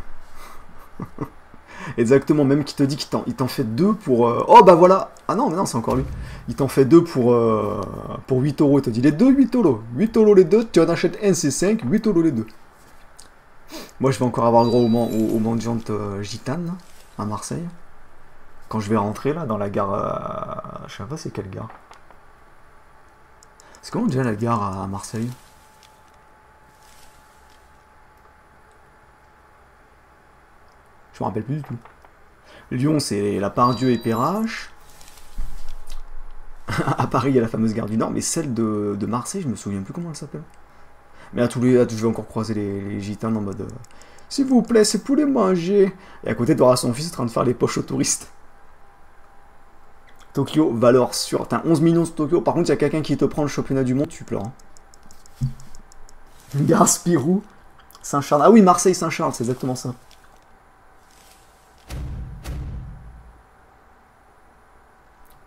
Exactement, même qui te dit qu'il t'en fait 2 pour... Oh bah voilà. Ah non, mais non, c'est encore lui. Il t'en fait 2 pour 8 €. Il te dit les deux 8 €. 8 € les deux, tu en achètes un, c'est 5, 8 € les deux. Moi, je vais encore avoir le droit aux mendiantes gitanes à Marseille. Quand je vais rentrer là dans la gare... je sais pas c'est quelle gare. C'est comment déjà la gare à Marseille? Je me rappelle plus du tout. Lyon, c'est la Pardieu et Perrache. À Paris, il y a la fameuse gare du Nord, mais celle de Marseille, je me souviens plus comment elle s'appelle. Mais je vais encore croiser les gitanes en mode s'il vous plaît, c'est pour les manger. Et à côté, tu auras son fils en train de faire les poches aux touristes. Tokyo, valeur sûre. T'as 11 millions de Tokyo. Par contre, il y a quelqu'un qui te prend le championnat du monde, tu pleures. Hein. Gare Spirou, Saint-Charles. Ah oui, Marseille, Saint-Charles, c'est exactement ça.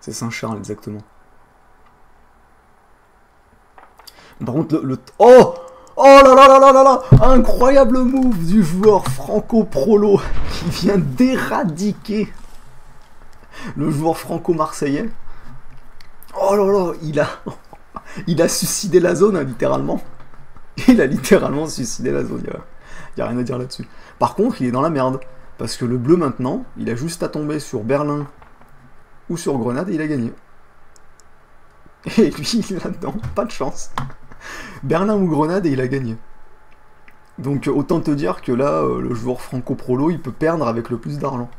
C'est Saint-Charles, exactement. Par contre, Oh! Oh là là là là là là! Incroyable move du joueur franco-prolo qui vient d'éradiquer le joueur franco-marseillais. Oh là là, il a suicidé la zone, hein, littéralement. Il a littéralement suicidé la zone, il n'y a rien à dire là-dessus. Par contre, il est dans la merde. Parce que le bleu, maintenant, il a juste à tomber sur Berlin ou sur Grenade et il a gagné. Et lui, il est là-dedans, pas de chance. Berlin ou Grenade et il a gagné. Donc autant te dire que là, le joueur franco-prolo, il peut perdre avec le plus d'argent.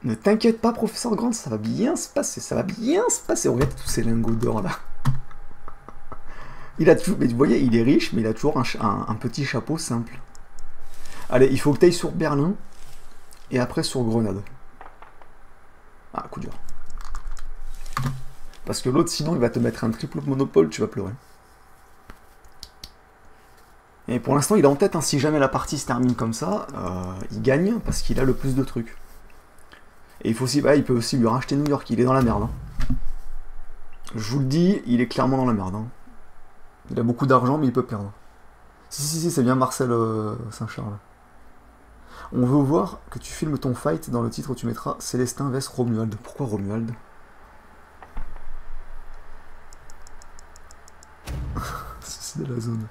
Ne t'inquiète pas, professeur Grant, ça va bien se passer, ça va bien se passer. Regarde tous ces lingots d'or là. Il a toujours, mais vous voyez, il est riche, mais il a toujours un petit chapeau simple. Allez, il faut que tu ailles sur Berlin et après sur Grenade. Ah, coup dur. Parce que l'autre, sinon, il va te mettre un triple monopole, tu vas pleurer. Et pour l'instant, il est en tête, hein, si jamais la partie se termine comme ça, il gagne parce qu'il a le plus de trucs. Et il peut aussi lui racheter New York, il est dans la merde. Hein. Je vous le dis, il est clairement dans la merde. Hein. Il a beaucoup d'argent, mais il peut perdre. Si, c'est bien Marcel Saint-Charles. On veut voir que tu filmes ton fight. Dans le titre, tu mettras Célestin vs Romuald. Pourquoi Romuald? C'est de la zone.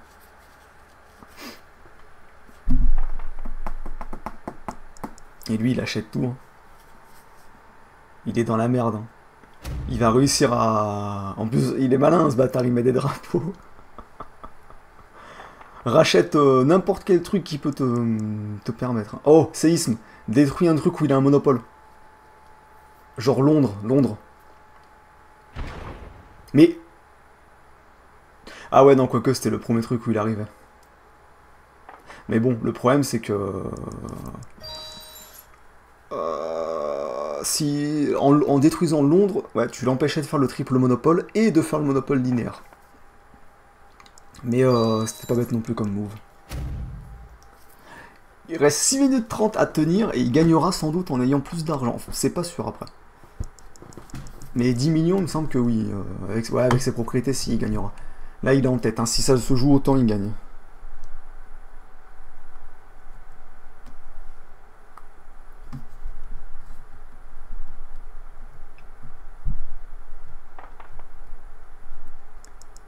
Et lui, il achète tout. Hein. Il est dans la merde. Hein. Il va réussir à... En plus, il est malin, ce bâtard, il met des drapeaux. Rachète n'importe quel truc qui peut te permettre. Oh, séisme. Détruis un truc où il a un monopole. Genre Londres. Mais... Ah ouais, non, quoique, c'était le premier truc où il arrivait. Mais bon, le problème, c'est que... si en détruisant Londres, ouais, tu l'empêchais de faire le triple monopole et de faire le monopole linéaire. Mais c'était pas bête non plus comme move. Il reste 6 minutes 30 à tenir et il gagnera sans doute en ayant plus d'argent. C'est pas sûr après. Mais 10 millions, il me semble que oui. Avec ses propriétés, si, il gagnera. Là, il est en tête. Hein. Si ça se joue autant, il gagne.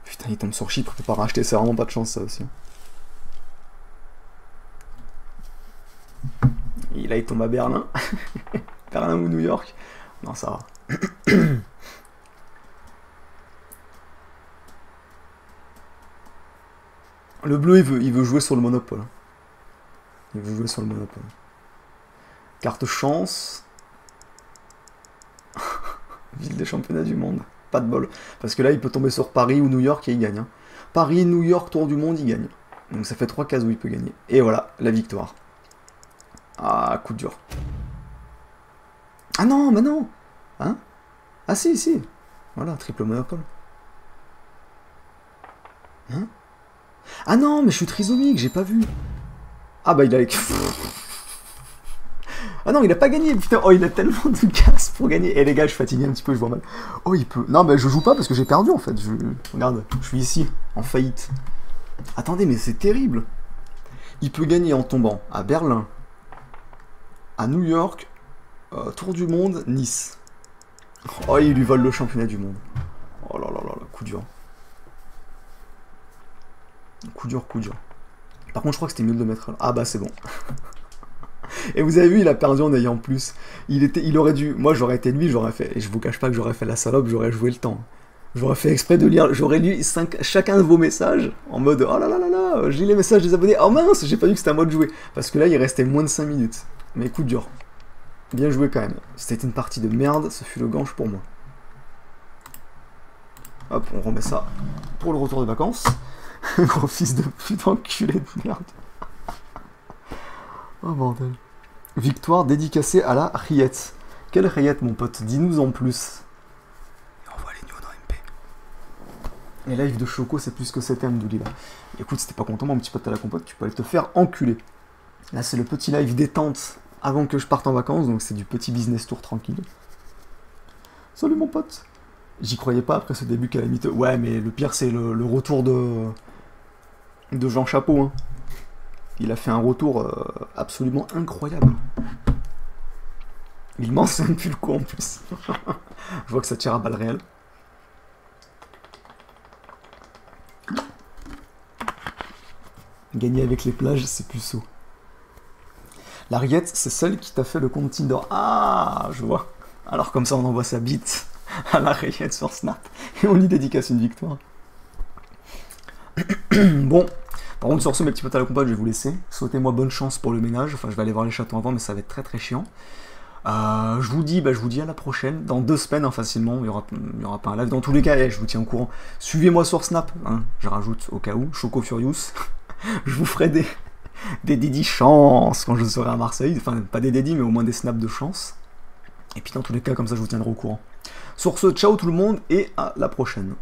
Putain, il tombe sur Chypre, il peut pas racheter, c'est vraiment pas de chance ça aussi. Et là il tombe à Berlin. Berlin ou New York. Non, ça va. Le bleu il veut jouer sur le monopole. Il veut jouer sur le monopole. Carte chance. Ville des championnats du monde. Pas de bol. Parce que là, il peut tomber sur Paris ou New York et il gagne. Hein. Paris, New York, tour du monde, il gagne. Donc ça fait 3 cases où il peut gagner. Et voilà, la victoire. Ah, coup dur. Ah non, mais non. Hein? Ah si. Voilà, triple monopole. Hein? Ah non, mais je suis trisomique, j'ai pas vu. Ah bah il a... Ah non, il a pas gagné, putain. Oh, il a tellement de casse pour gagner. Eh les gars, je suis fatigué un petit peu, je vois mal. Oh, il peut... Non, mais je joue pas parce que j'ai perdu, en fait. Regarde, je suis ici, en faillite. Attendez, mais c'est terrible. Il peut gagner en tombant à Berlin, à New York, Tour du Monde, Nice. Oh, il lui vole le championnat du monde. Oh là là là là, coup dur. Coup dur. Par contre, je crois que c'était mieux de le mettre là. Ah bah, c'est bon. Et vous avez vu, il a perdu en ayant plus. Il aurait dû... Moi, j'aurais été lui, j'aurais fait... Et je vous cache pas que j'aurais fait la salope, j'aurais joué le temps. J'aurais fait exprès de lire... J'aurais lu chacun de vos messages, en mode... Oh là là là là, j'ai les messages des abonnés. Oh mince, j'ai pas vu que c'était à moi de jouer. Parce que là, il restait moins de 5 minutes. Mais coup dur. Bien joué quand même. C'était une partie de merde, ce fut le ganche pour moi. Hop, on remet ça pour le retour de vacances. Gros fils de pute, enculé de merde. Oh bordel. Victoire dédicacée à la rillette. Quelle rillette, mon pote? Dis-nous en plus. Et on voit les news dans MP. Les lives de Choco, c'est plus que 7 Mdouli là. Écoute, si t'es pas content, mon petit pote à la compote, tu peux aller te faire enculer. Là, c'est le petit live détente avant que je parte en vacances, donc c'est du petit business tour tranquille. Salut mon pote. J'y croyais pas après ce début calamiteux. Ouais, mais le pire, c'est le retour de Jean Chapeau, hein. Il a fait un retour absolument incroyable. Il m'en sait plus le coup en plus. Je vois que ça tire à balles réelles. Gagner avec les plages, c'est plus saut. La rillette, c'est celle qui t'a fait le compte Tinder. Ah, je vois. Alors comme ça, on envoie sa bite à la rillette sur Snap. Et on y dédicace une victoire. Bon. Par contre, sur ce, mes petits potes à la compote, je vais vous laisser. Souhaitez-moi bonne chance pour le ménage. Enfin, je vais aller voir les chatons avant, mais ça va être très très chiant. Je vous dis à la prochaine. Dans 2 semaines, hein, facilement. Il y aura pas un live. Dans tous les cas, je vous tiens au courant. Suivez-moi sur Snap. Hein, je rajoute au cas où. Choco Furious. Je vous ferai des dédis chance quand je serai à Marseille. Enfin, pas des dédis, mais au moins des snaps de chance. Et puis, dans tous les cas, comme ça, je vous tiendrai au courant. Sur ce, ciao tout le monde et à la prochaine.